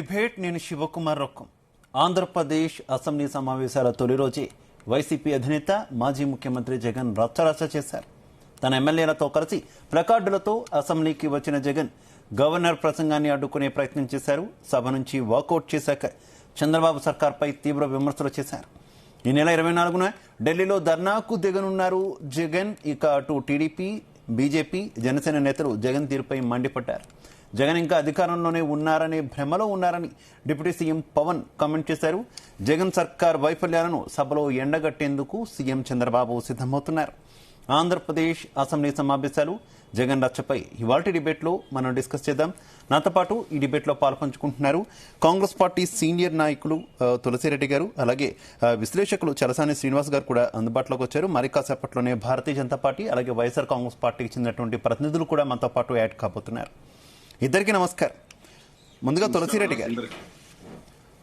Debate నేను Shivakumar Rokkam. Andhra Pradesh assembly సమావేశాల తొలి రోజే వైసీపీ అధినేత మాజీ ముఖ్యమంత్రి జగన్ రచ్చరచ్చ చేశారు. తన ఎమ్మెల్యేలతో కలిసి ప్లకార్డులతో అసెంబ్లీకి వచ్చిన జగన్ గవర్నర్ ప్రసంగాన్ని అడ్డుకునే ప్రయత్నం చేశారు. సభ నుంచి వాకౌట్ చేశాక చంద్రబాబు సర్కార్పై తీవ్ర విమర్శలు చేశారు. ఈ నెల 24న ఢిల్లీలో ధర్నాకు దిగనున్నారు జగన్. ఇక అటు టీడీపీ, బీజేపీ, జనసేన నేతలు జగన్ తీరుపై మండిపడ్డారు. జగన్ ఇంకా అధికారంలోనే ఉన్నారనే భ్రమలో ఉన్నారని డిప్యూటీ సీఎం పవన్ కామెంట్ చేశారు. జగన్ సర్కార్ వైఫల్యాలను సభలో ఎండగట్టేందుకు సీఎం చంద్రబాబు సిద్ధమవుతున్నారు. ఆంధ్రప్రదేశ్ అసెంబ్లీ సమావేశాలు, జగన్ రచ్చపై ఇవాల్టి డిబేట్లో మనం డిస్కస్ చేద్దాం. నాతో పాటు ఈ డిబేట్లో పాల్పంచుకుంటున్నారు కాంగ్రెస్ పార్టీ సీనియర్ నాయకులు తులసిరెడ్డి గారు, అలాగే విశ్లేషకులు చలసాని శ్రీనివాస్ గారు కూడా అందుబాటులోకి వచ్చారు. మరి కాసేపట్లోనే భారతీయ జనతా పార్టీ అలాగే వైఎస్ఆర్ కాంగ్రెస్ పార్టీకి చెందినటువంటి ప్రతినిధులు కూడా మనతో పాటు యాడ్ కాబోతున్నారు. ఇద్దరికి నమస్కారం. ముందుగా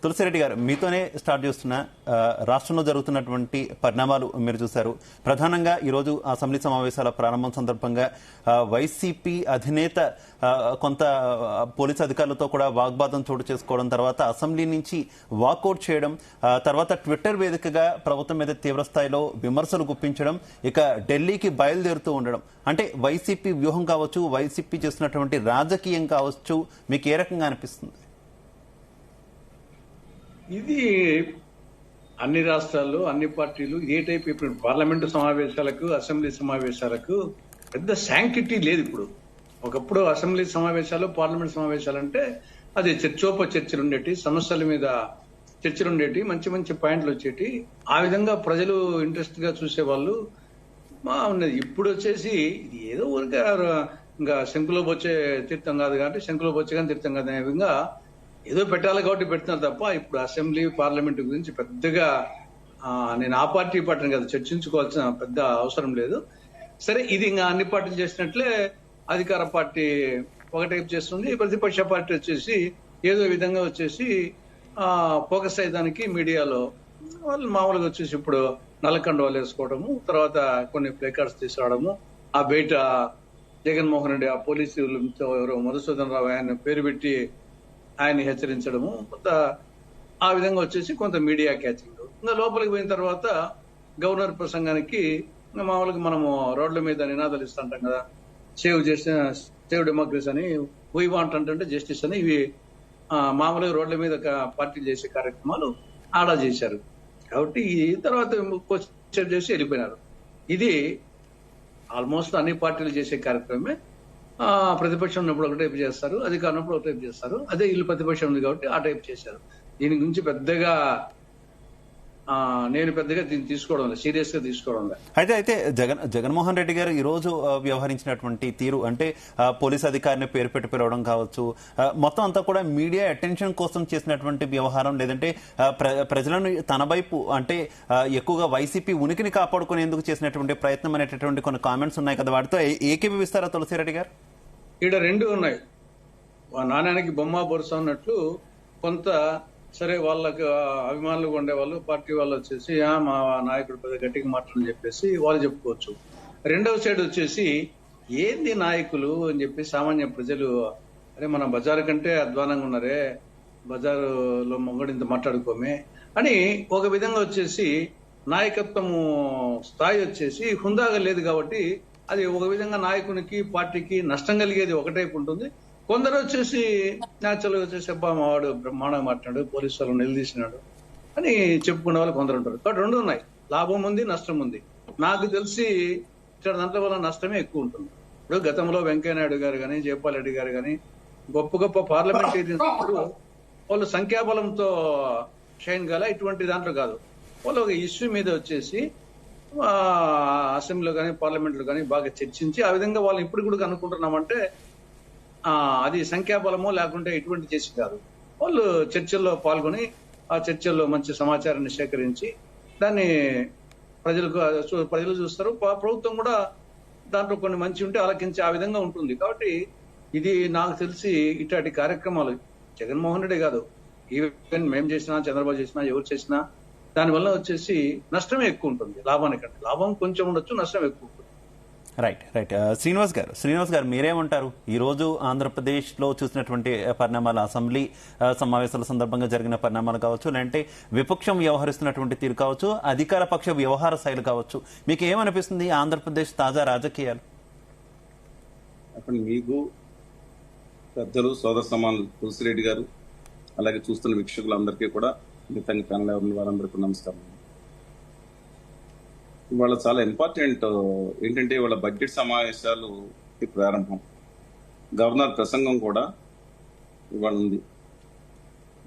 తులసిరెడ్డి గారు మీతోనే స్టార్ట్ చేస్తున్న రాష్ట్రంలో జరుగుతున్నటువంటి పరిణామాలు మీరు చూశారు. ప్రధానంగా ఈరోజు అసెంబ్లీ సమావేశాల ప్రారంభం సందర్భంగా వైసీపీ అధినేత కొంత పోలీసు అధికారులతో కూడా వాగ్వాదం చోటు చేసుకోవడం, తర్వాత అసెంబ్లీ నుంచి వాకౌట్ చేయడం, తర్వాత ట్విట్టర్ వేదికగా ప్రభుత్వం మీద తీవ్రస్థాయిలో విమర్శలు గుప్పించడం, ఇక ఢిల్లీకి బయలుదేరుతూ ఉండడం. అంటే వైసీపీ వ్యూహం కావచ్చు, వైసీపీ చేస్తున్నటువంటి రాజకీయం కావచ్చు, మీకు ఏ రకంగా అనిపిస్తుంది? ఇది అన్ని రాష్ట్రాల్లో అన్ని పార్టీలు ఏ టైప్ ఇప్పుడు పార్లమెంటు సమావేశాలకు, అసెంబ్లీ సమావేశాలకు పెద్ద శాంక్టిటీ లేదు. ఇప్పుడు ఒకప్పుడు అసెంబ్లీ సమావేశాలు, పార్లమెంట్ సమావేశాలు అంటే అది చర్చలు ఉండేటి, సమస్యల మీద చర్చలు ఉండేటి, మంచి మంచి పాయింట్లు వచ్చేటి. ఆ విధంగా ప్రజలు ఇంట్రెస్ట్ గా చూసేవాళ్ళు ఉన్నది. ఇప్పుడు వచ్చేసి ఇది ఏదో ఊరికే ఇంకా శంకులో వచ్చే తీర్థం కాదు కాబట్టి శంకులో వచ్చే కానీ తీర్థం కాదు అనే విధంగా ఏదో పెట్టాలి కాబట్టి పెడుతున్నారు తప్ప ఇప్పుడు అసెంబ్లీ, పార్లమెంట్ గురించి పెద్దగా నేను ఆ పార్టీ పార్టీని కదా చర్చించుకోవాల్సిన పెద్ద అవసరం లేదు. సరే, ఇది ఇంకా అన్ని పార్టీలు చేసినట్లే అధికార పార్టీ ఒక టైప్ చేస్తుంది, ప్రతిపక్ష పార్టీ వచ్చేసి ఏదో విధంగా వచ్చేసి ఫోకస్ అయ్యేదానికి మీడియాలో వాళ్ళు మామూలుగా వచ్చేసి ఇప్పుడు నల్లకండువాలు వేసుకోవడము, తర్వాత కొన్ని ప్లేకార్డ్స్ తీసుకురావడము, ఆ బయట జగన్మోహన్ రెడ్డి ఆ పోలీసులతో ఎవరో మధుసూదన్ రావు ఆయన పేరు పెట్టి ఆయన్ని హెచ్చరించడము, కొంత ఆ విధంగా వచ్చేసి కొంత మీడియా క్యాచింగ్. ఇంకా లోపలికి పోయిన తర్వాత గవర్నర్ ప్రసంగానికి మామూలుగా మనము రోడ్ల మీద నినాదాలు ఇస్తుంటాం కదా, సేవ్ డెమోక్రసీ అని, వీ వాంట్ అంటే జస్టిస్ అని, ఇవి మామూలుగా రోడ్ల మీద పార్టీలు చేసే కార్యక్రమాలు ఆడా చేశారు. కాబట్టి ఈ తర్వాత క్వశ్చన్ చేసి వెళ్ళిపోయినారు. ఇది ఆల్మోస్ట్ అన్ని పార్టీలు చేసే కార్యక్రమమే. ప్రతిపక్షం ఉన్నప్పుడు ఒక టైప్ చేస్తారు, అధికారం ఉన్నప్పుడు ఒక టైప్ చేస్తారు. అదే వీళ్ళు ప్రతిపక్షం ఉంది కాబట్టి ఆ టైప్ చేశారు. దీని గురించి పెద్దగా నేను దీన్ని తీసుకోవడం లేదు, సీరియస్ గా తీసుకోవడం లేదు. అయితే జగన్మోహన్ రెడ్డి గారు ఈ రోజు వ్యవహరించినటువంటి తీరు, అంటే పోలీస్ అధికారిని పేరు పెట్టి పిలవడం కావచ్చు, మొత్తం అంతా కూడా మీడియా అటెన్షన్ కోసం చేసినటువంటి వ్యవహారం, లేదంటే ప్రజలను తన వైపు అంటే ఎక్కువగా వైసీపీ ఉనికిని కాపాడుకునేందుకు చేసినటువంటి ప్రయత్నం అనేటటువంటి కొన్ని కామెంట్స్ ఉన్నాయి కదా, వాటితో ఏకీభవిస్తారా తులసిరెడ్డి గారు? ఇక్కడ రెండు ఉన్నాయి. నాణ్యానికి బొమ్మ బొరుస అన్నట్లు కొంత సరే వాళ్ళకి అభిమానులు ఉండేవాళ్ళు, పార్టీ వాళ్ళు వచ్చేసి మా నాయకుడు పెద్ద గట్టిగా మాట్లాడని చెప్పేసి వాళ్ళు చెప్పుకోవచ్చు. రెండవ సైడ్ వచ్చేసి ఏంది నాయకులు అని చెప్పి సామాన్య ప్రజలు, అరే మన బజారు కంటే అధ్వానంగా ఉన్నారే, బజారులో మొగడింత మాట్లాడుకోమే అని ఒక విధంగా వచ్చేసి నాయకత్వము స్థాయి వచ్చేసి హుందాగా లేదు. కాబట్టి అది ఒక విధంగా నాయకునికి, పార్టీకి నష్టం కలిగేది ఒకటైపు ఉంటుంది. కొందరు వచ్చేసి న్యాచురల్గా వచ్చేసి అబ్బా మావాడు బ్రహ్మాండంగా మాట్లాడు, పోలీసు వాళ్ళు నిలదీసినాడు అని చెప్పుకునే వాళ్ళు కొందరు ఉంటారు. కాబట్టి రెండు ఉన్నాయి, లాభం ఉంది, నష్టం ఉంది. నాకు తెలిసి ఇక్కడ దాంట్లో వల్ల నష్టమే ఎక్కువ ఉంటుంది. ఇప్పుడు గతంలో వెంకయ్యనాయుడు గారు కానీ, జయపాల్ రెడ్డి గారు కానీ గొప్ప గొప్ప పార్లమెంటేరియన్స్ వాళ్ళు సంఖ్యాబలంతో షైన్ కాల, ఇటువంటి దాంట్లో కాదు. వాళ్ళు ఒక ఇష్యూ మీద వచ్చేసి అసెంబ్లీలో కానీ పార్లమెంట్లో కానీ బాగా చర్చించి ఆ విధంగా వాళ్ళు ఇప్పుడు కూడా అనుకుంటున్నామంటే అది సంఖ్యాబలమో లేకుంటే ఎటువంటి చేసి కాదు. వాళ్ళు చర్చల్లో పాల్గొని ఆ చర్చల్లో మంచి సమాచారాన్ని సేకరించి దాన్ని ప్రజలు చూస్తారు. ప్రభుత్వం కూడా దాంట్లో కొన్ని మంచి ఉంటే ఆలకించి ఆ విధంగా ఉంటుంది. కాబట్టి ఇది నాకు తెలిసి ఇట్లాంటి కార్యక్రమాలు జగన్మోహన్ రెడ్డి కాదు, ఈవెన్ మేము చేసినా, చంద్రబాబు చేసినా, ఎవరు చేసినా దానివల్ల వచ్చేసి నష్టమే ఎక్కువ ఉంటుంది లాభానికంటే. లాభం కొంచెం ఉండొచ్చు, నష్టం ఎక్కువ ఉంటుంది. రైట్ రైట్ శ్రీనివాస్ గారు మీరేమంటారు? ఈ రోజు ఆంధ్రప్రదేశ్ లో చూసినటువంటి పరిణామాలు, అసెంబ్లీ సమావేశాల సందర్భంగా జరిగిన పరిణామాలు కావచ్చు, లేదంటే విపక్షం వ్యవహరిస్తున్నటువంటి తీరు కావచ్చు, అధికార పక్ష వ్యవహార శైలి కావచ్చు, మీకు ఏమనిపిస్తుంది ఆంధ్రప్రదేశ్ తాజా రాజకీయాలు? అప్పుడు మీకు పెద్దలు సోదర సమానులు తులసిరెడ్డి గారు, అలాగే చూస్తున్న వీక్షకులందరికీ కూడా మిగతా ప్యానల్ ఎవరి వారందరికీ నమస్కారం. ఇవాళ చాలా ఇంపార్టెంట్ ఏంటంటే ఇవాళ బడ్జెట్ సమావేశాలు ప్రారంభం, గవర్నర్ ప్రసంగం కూడా ఇవాళ ఉంది.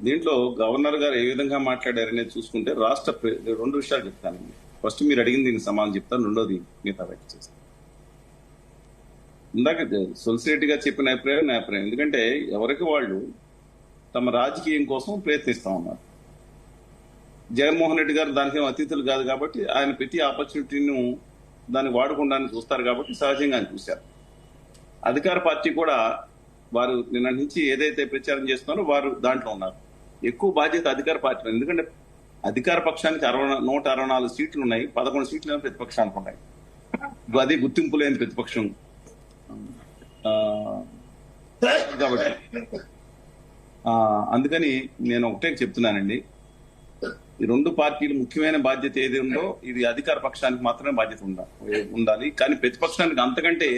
దీంట్లో గవర్నర్ గారు ఏ విధంగా మాట్లాడారనేది చూసుకుంటే రెండు విషయాలు చెప్తానండి. ఫస్ట్ మీరు అడిగింది దీనికి సమాధానం చెప్తాను, రెండోది మిగతా వ్యక్తి చేస్తాను. ఇందాక తులసిరెడ్డి గారు చెప్పిన అభిప్రాయం నా అభిప్రాయం. ఎందుకంటే ఎవరికి వాళ్ళు తమ రాజకీయం కోసం ప్రయత్నిస్తా ఉన్నారు. జగన్మోహన్ రెడ్డి గారు దానికి అతిథులు కాదు కాబట్టి ఆయన ప్రతి ఆపర్చునిటీని దాన్ని వాడుకోవడానికి చూస్తారు కాబట్టి సహజంగా ఆయన చూశారు. అధికార పార్టీ కూడా వారు నిన్న నుంచి ఏదైతే ప్రచారం చేస్తున్నారో వారు దాంట్లో ఉన్నారు. ఎక్కువ బాధ్యత అధికార పార్టీ, ఎందుకంటే అధికార పక్షానికి 164 సీట్లు ఉన్నాయి, 11 సీట్లు ప్రతిపక్షానికి ఉన్నాయి. అది గుర్తింపు లేని ప్రతిపక్షం కాబట్టి అందుకని నేను ఒకటే చెప్తున్నానండి, ఈ రెండు పార్టీలు ముఖ్యమైన బాధ్యత ఏది ఉందో ఇది అధికార పక్షానికి మాత్రమే బాధ్యత ఉండాలి. కానీ ప్రతిపక్షానికి అంతకంటే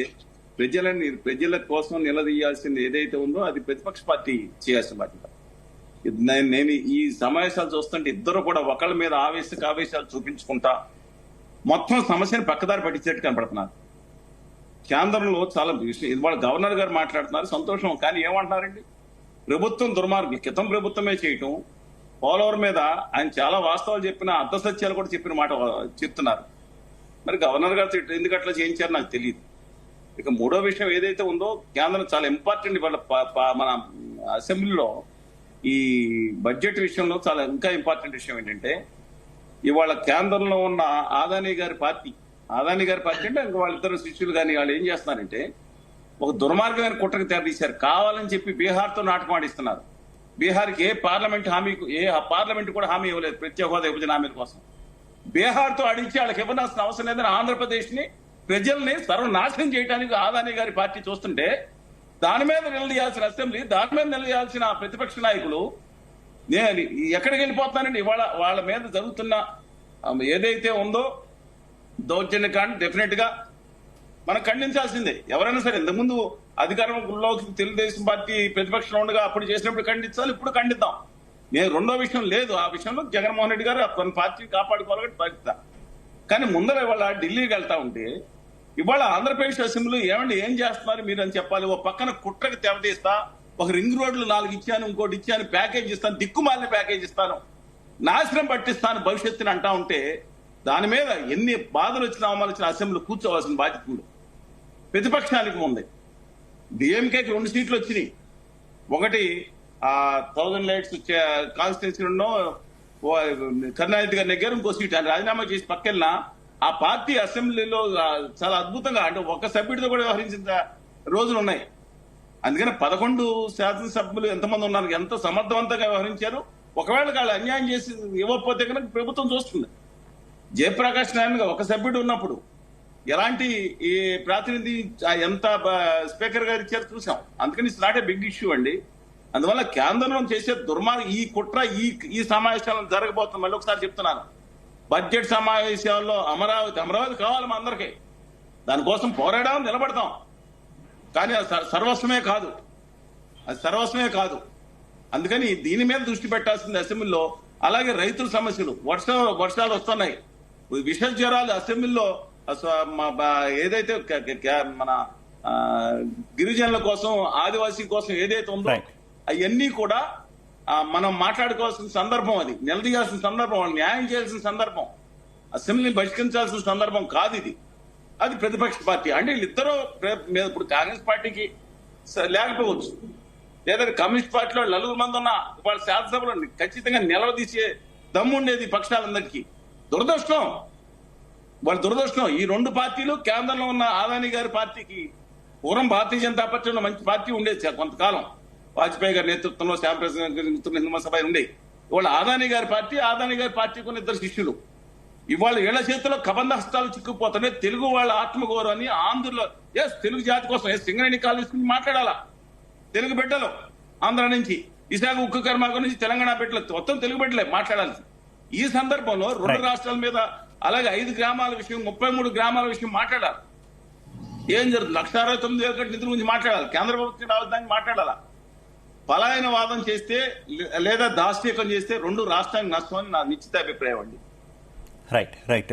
ప్రజల కోసం నిలదీయాల్సింది ఏదైతే ఉందో అది ప్రతిపక్ష పార్టీ చేయాల్సిన బాధ్యత. నేను ఈ సమావేశాలు చూస్తుంటే ఇద్దరు కూడా ఒకళ్ళ మీద ఆవేశాలు చూపించుకుంటా మొత్తం సమస్యను పక్కదారి పట్టించేట్టు కనపడుతున్నారు. కేంద్రంలో చాలా విషయం ఇవాళ గవర్నర్ గారు మాట్లాడుతున్నారు, సంతోషం. కానీ ఏమంటున్నారండి, ప్రభుత్వం దుర్మార్గం, క్రితం ప్రభుత్వమే చేయటం, పోలవరం మీద ఆయన చాలా వాస్తవాలు చెప్పిన అర్ధ సత్యాలు కూడా చెప్పిన మాట చెప్తున్నారు. మరి గవర్నర్ గారు ఎందుకు అట్లా చేయించారో నాకు తెలియదు. ఇక మూడో విషయం ఏదైతే ఉందో కేంద్రం చాలా ఇంపార్టెంట్. ఇవాళ మన అసెంబ్లీలో ఈ బడ్జెట్ విషయంలో చాలా ఇంకా ఇంపార్టెంట్ విషయం ఏంటంటే ఇవాళ కేంద్రంలో ఉన్న ఆదానీ గారి పార్టీ అంటే ఇంకా వాళ్ళిద్దరు శిష్యులు కానీ వాళ్ళు ఏం చేస్తున్నారంటే ఒక దుర్మార్గమైన కుట్రకు తెరదీశారు. కావాలని చెప్పి బీహార్తో నాటకం ఆడిస్తున్నారు. బీహార్కి ఏ పార్లమెంట్ కూడా హామీ ఇవ్వలేదు ప్రత్యేక హోదా విభజన హామీల కోసం. బీహార్తో అడిచి వాళ్ళకి ఇవ్వాల్సిన అవసరం లేదని ఆంధ్రప్రదేశ్ ని ప్రజల్ని సర్వనాశనం చేయడానికి ఆదానీ గారి పార్టీ చూస్తుంటే దాని మీద నిలదీయాల్సిన అసెంబ్లీ, దాని మీద నిలదీయాల్సిన ప్రతిపక్ష నాయకులు నేను ఎక్కడికి వెళ్ళిపోతున్నానండి. ఇవాళ వాళ్ళ మీద జరుగుతున్న ఏదైతే ఉందో దౌర్జన్యకాండ డెఫినెట్ గా మనం ఖండించాల్సిందే. ఎవరైనా సరే ఇంతకుముందు అధికారంలోకి తెలుగుదేశం పార్టీ ప్రతిపక్షంలో ఉండగా అప్పుడు చేసినప్పుడు ఖండించాలి, ఇప్పుడు ఖండిద్దాం. నేను రెండో విషయం లేదు, ఆ విషయంలో జగన్మోహన్ రెడ్డి గారు కొన్ని పార్టీని కాపాడుకోవాలని బాధ్యత. కానీ ముందర ఇవాళ ఢిల్లీకి వెళ్తా ఉంటే ఇవాళ ఆంధ్రప్రదేశ్ అసెంబ్లీ ఏం చేస్తున్నారు మీరు అని చెప్పాలి. ఓ పక్కన కుట్రకి తెరదీస్తా, ఒక రింగ్ రోడ్లు 4 ఇచ్చాను, ఇంకోటి ఇచ్చాను, ప్యాకేజ్ ఇస్తాను, దిక్కుమాలిన ప్యాకేజ్ ఇస్తాను, నాశనం పట్టిస్తాను భవిష్యత్తుని అంటా ఉంటే దాని మీద ఎన్ని బాధలు వచ్చినా అవమానాలు వచ్చిన అసెంబ్లీ కూర్చోవాల్సిన బాధ్యత ఉంది. ప్రతిపక్షానికి ఉంది. డిఎంకేకి 2 సీట్లు వచ్చినాయి. ఒకటి 1000 లైట్స్ కాన్స్టిట్యూన్సీలో కరుణానిధి గారి దగ్గర ఇంకో సీట్ ఆయన రాజీనామా చేసి పక్కెళ్ళినా ఆ పార్టీ అసెంబ్లీలో చాలా అద్భుతంగా అంటే ఒక సభ్యుడితో కూడా వ్యవహరించిన రోజులు ఉన్నాయి. అందుకని 11 శాసనసభ్యులు ఎంతమంది ఉన్నారు, ఎంత సమర్థవంతంగా వ్యవహరించారు. ఒకవేళ వాళ్ళు అన్యాయం చేసి ఇవ్వకపోతే కనుక ప్రభుత్వం చూస్తుంది. జయప్రకాష్ నారాయణ ఒక సభ్యుడు ఉన్నప్పుడు ఎలాంటి ఈ ప్రాతినిధి ఎంత స్పీకర్ గారు ఇచ్చారు చూసాం. అందుకని it's not a big issue అండి. అందువల్ల కేంద్రంలో చేసే దుర్మార్గం ఈ కుట్ర ఈ సమావేశాలను జరగబోతుంది. మళ్ళీ ఒకసారి చెప్తున్నాను, బడ్జెట్ సమావేశాల్లో అమరావతి కావాలి మా అందరికీ, దానికోసం పోరాడాం, నిలబడతాం. కానీ అది సర్వస్వమే కాదు. అందుకని దీని మీద దృష్టి పెట్టాల్సింది అసెంబ్లీలో. అలాగే రైతుల సమస్యలు, వర్షాలు వస్తున్నాయి, విష జ్వరాలు అసెంబ్లీలో ఏదైతే మన గిరిజనుల కోసం, ఆదివాసీ కోసం ఏదైతే ఉందో అవన్నీ కూడా మనం మాట్లాడుకోవాల్సిన సందర్భం, అది నిలదీయాల్సిన సందర్భం, న్యాయం చేయాల్సిన సందర్భం, అసెంబ్లీని బహిష్కరించాల్సిన సందర్భం కాదు ఇది. అది ప్రతిపక్ష పార్టీ అంటే వీళ్ళిద్దరూ ఇప్పుడు కాంగ్రెస్ పార్టీకి లేకపోవచ్చు, లేదా కమ్యూనిస్ట్ పార్టీలో 4 మంది ఉన్నా వాళ్ళ శాసనసభలో ఖచ్చితంగా నిలదీసే దమ్ము ఉండేది పక్షాలందరికీ. దురదృష్టం ఈ 2 పార్టీలు కేంద్రంలో ఉన్న ఆదానీ గారి పార్టీకి పూర్వం భారతీయ జనతా పార్టీలో మంచి పార్టీ ఉండేది కొంతకాలం, వాజ్పేయి గారి నేతృత్వంలో, శ్యాంప్రసాద్ గారి నేతృత్వంలో హిందూ సభ ఉండే. ఇవాళ ఆదానీ గారి పార్టీకి ఉన్న 2 శిష్యులు. ఇవాళ వీళ్ళ చేతిలో కబంధ హస్తాలు చిక్కుపోతున్నాయి. తెలుగు వాళ్ళ ఆత్మగౌరవాన్ని ఆంధ్రలో తెలుగు జాతి కోసం సింగరేణి కాలేజ్ గురించి మాట్లాడాలా, తెలుగు బిడ్డలు ఆంధ్ర నుంచి విశాఖ ఉక్కు కర్మాగారం నుంచి తెలంగాణ బిడ్డలు మొత్తం తెలుగు బిడ్డలే మాట్లాడాల్సి. ఈ సందర్భంలో రెండు రాష్ట్రాల మీద అలాగే 5 గ్రామాల విషయం 33 గ్రామాల విషయం మాట్లాడాలి. ఏం జరుగుతుంది? 1,69,000 నిధుల గురించి మాట్లాడాలి. కేంద్ర ప్రభుత్వం రావద్దని మాట్లాడాలా. పలాయన వాదం చేస్తే లేదా దాష్టీకం చేస్తే రెండు రాష్ట్రానికి నష్టం అని నా నిశ్చిత అభిప్రాయం అండి. రైట్.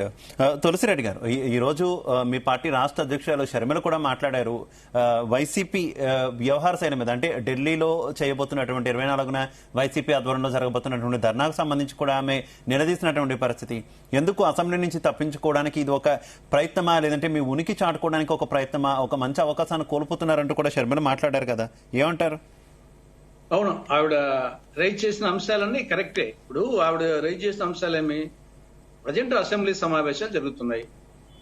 తులసిరెడ్డి గారు, ఈరోజు మీ పార్టీ రాష్ట్ర అధ్యక్షురాలు షర్మిల కూడా మాట్లాడారు వైసీపీ వ్యవహార శైలి మీద. అంటే ఢిల్లీలో చేయబోతున్నటువంటి 24న వైసీపీ ఆధ్వర్యంలో జరగబోతున్నటువంటి ధర్నాకు సంబంధించి కూడా ఆమె నిలదీసినటువంటి పరిస్థితి. ఎందుకు అసెంబ్లీ నుంచి తప్పించుకోవడానికి ఇది ఒక ప్రయత్నమా, లేదంటే మీ ఉనికి చాటుకోవడానికి ఒక ప్రయత్నమా, ఒక మంచి అవకాశాన్ని కోల్పోతున్నారంటూ కూడా షర్మిల మాట్లాడారు కదా, ఏమంటారు? అవును, ఆవిడ రైజ్ చేసిన అంశాలన్నీ కరెక్టే. ఇప్పుడు ఆవిడ రైజ్ చేసిన అంశాలేమి, ప్రజెంట్ అసెంబ్లీ సమావేశాలు జరుగుతున్నాయి.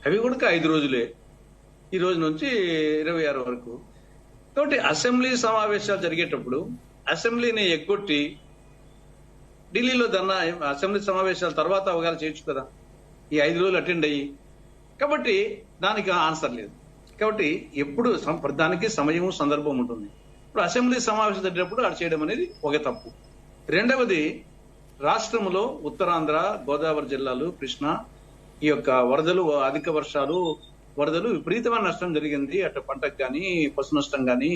అవి కూడా 5 రోజులే, ఈ రోజు నుంచి 26 వరకు. కాబట్టి అసెంబ్లీ సమావేశాలు జరిగేటప్పుడు అసెంబ్లీని ఎగ్గొట్టి ఢిల్లీలో అసెంబ్లీ సమావేశాల తర్వాత అవగాహన చేయొచ్చు కదా, ఈ 5 రోజులు అటెండ్ అయ్యి. కాబట్టి దానికి ఆన్సర్ లేదు. కాబట్టి ఎప్పుడు దానికి సమయం సందర్భం ఉంటుంది. ఇప్పుడు అసెంబ్లీ సమావేశం జరిగినప్పుడు అది చేయడం అనేది ఒక తప్పు. రెండవది, రాష్ట్రంలో ఉత్తరాంధ్ర, గోదావరి జిల్లాలు, కృష్ణ ఈ యొక్క వరదలు, అధిక వర్షాలు, వరదలు విపరీతమైన నష్టం జరిగింది. అటు పంటకు కానీ, పశు నష్టం కానీ,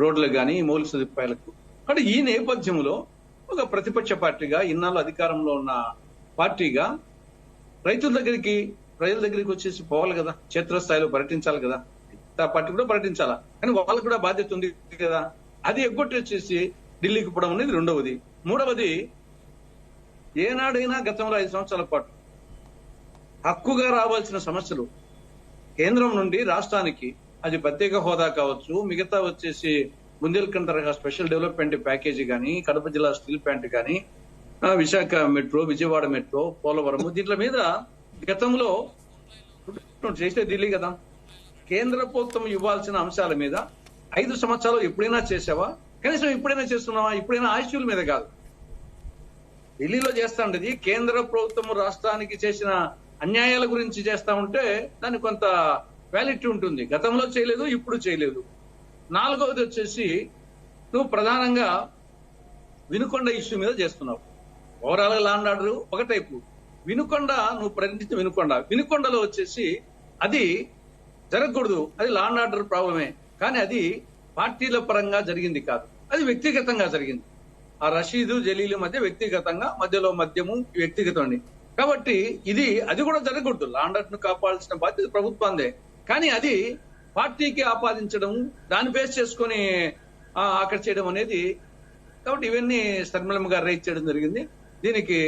రోడ్లకు కానీ, మౌలిక సదుపాయాలకు. కాబట్టి ఈ నేపథ్యంలో ఒక ప్రతిపక్ష పార్టీగా, ఇన్నాళ్ళు అధికారంలో ఉన్న పార్టీగా రైతుల దగ్గరికి, ప్రజల దగ్గరికి వచ్చేసి పోవాలి కదా, క్షేత్రస్థాయిలో పర్యటించాలి కదా. పార్టీ కూడా పర్యటించాలా, కానీ వాళ్ళకు కూడా బాధ్యత ఉంది కదా. అది ఎగ్గొట్టి వచ్చేసి ఢిల్లీకి పోవడం అనేది రెండవది. మూడవది, ఏనాడైనా గతంలో 5 సంవత్సరాల పాటు హక్కుగా రావాల్సిన సమస్యలు కేంద్రం నుండి రాష్ట్రానికి, అది ప్రత్యేక హోదా కావచ్చు, మిగతా వచ్చేసి బుందేల్ఖండ్ తరహా స్పెషల్ డెవలప్మెంట్ ప్యాకేజీ కానీ, కడప జిల్లా స్టీల్ ప్లాంట్ కానీ, విశాఖ మెట్రో, విజయవాడ మెట్రో, పోలవరం, దీంట్ల మీద గతంలో చేస్తే ఢిల్లీ కదా, కేంద్ర ప్రభుత్వం ఇవ్వాల్సిన అంశాల మీద 5 సంవత్సరాలు ఎప్పుడైనా చేసావా? కనీసం ఇప్పుడైనా చేస్తున్నావా? ఇప్పుడైనా ఆస్తుల మీద కాదు, ఢిల్లీలో చేస్తా ఉండేది. కేంద్ర ప్రభుత్వం రాష్ట్రానికి చేసిన అన్యాయాల గురించి చేస్తా ఉంటే దానికి కొంత వ్యాలిటీ ఉంటుంది. గతంలో చేయలేదు, ఇప్పుడు చేయలేదు. నాలుగవది వచ్చేసి, నువ్వు ప్రధానంగా వినుకొండ ఇష్యూ మీద చేస్తున్నావు. ఓవరాల్ గా లా అండ్ ఆర్డర్ ఒక టైపు, వినుకొండ నువ్వు ప్రకటించిన వినుకొండలో వచ్చేసి అది జరగకూడదు, అది లా అండ్ ఆర్డర్ ప్రాబ్లమే. కానీ అది పార్టీల పరంగా జరిగింది కాదు, అది వ్యక్తిగతంగా జరిగింది. ఆ రషీదు జలీలు మధ్య వ్యక్తిగతంగా, మధ్యలో మద్యము వ్యక్తిగతం. కాబట్టి అది కూడా జరగకూడదు. లా అండ్ ఆర్డర్ ను కాపాడాల్సిన బాధ్యత ప్రభుత్వాందే. కానీ అది పార్టీకి ఆపాదించడం, దాన్ని బేస్ చేసుకుని అక్కడ చేయడం అనేది. కాబట్టి ఇవన్నీ శర్మిలమ్మ గారు రైట్ చేయడం జరిగింది. దీనికి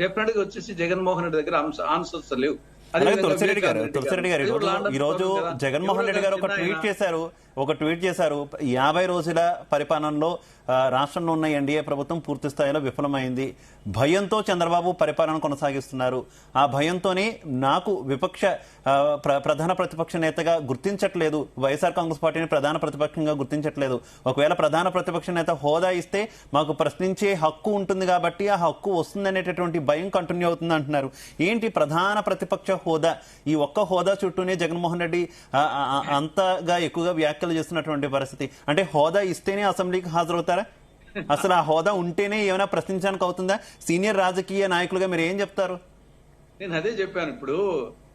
డెఫినెట్ గా వచ్చేసి జగన్మోహన్ రెడ్డి దగ్గర ఆన్సర్స్ లేవు. తులసిరెడ్డి గారు ఈ రోజు జగన్మోహన్ రెడ్డి గారు ఒక ట్వీట్ చేశారు 50 రోజుల పరిపాలనలో రాష్ట్రంలో ఉన్న ఎన్డీఏ ప్రభుత్వం పూర్తి స్థాయిలో విఫలమైంది, భయంతో చంద్రబాబు పరిపాలన కొనసాగిస్తున్నారు, ఆ భయంతోనే నాకు ప్రధాన ప్రతిపక్ష నేతగా గుర్తించట్లేదు, వైఎస్ఆర్ కాంగ్రెస్ పార్టీని ప్రధాన ప్రతిపక్షంగా గుర్తించట్లేదు, ఒకవేళ ప్రధాన ప్రతిపక్ష నేత హోదా ఇస్తే మాకు ప్రశ్నించే హక్కు ఉంటుంది కాబట్టి ఆ హక్కు వస్తుందనేటటువంటి భయం కంటిన్యూ అవుతుంది అంటున్నారు. ఏంటి ప్రధాన ప్రతిపక్ష హోదా? ఈ ఒక్క హోదా చుట్టూనే జగన్మోహన్ రెడ్డి అంతగా ఎక్కువగా వ్యాఖ్యలు చేస్తున్నటువంటి పరిస్థితి. అంటే హోదా ఇస్తేనే అసెంబ్లీకి హాజరవుతారా? అసలు ఆ హోదా ఉంటేనే ఏమైనా ప్రశ్నించడానికి అవుతుందా? సీనియర్ రాజకీయ నాయకులుగా మీరు ఏం చెప్తారు? నేను అదే చెప్పాను. ఇప్పుడు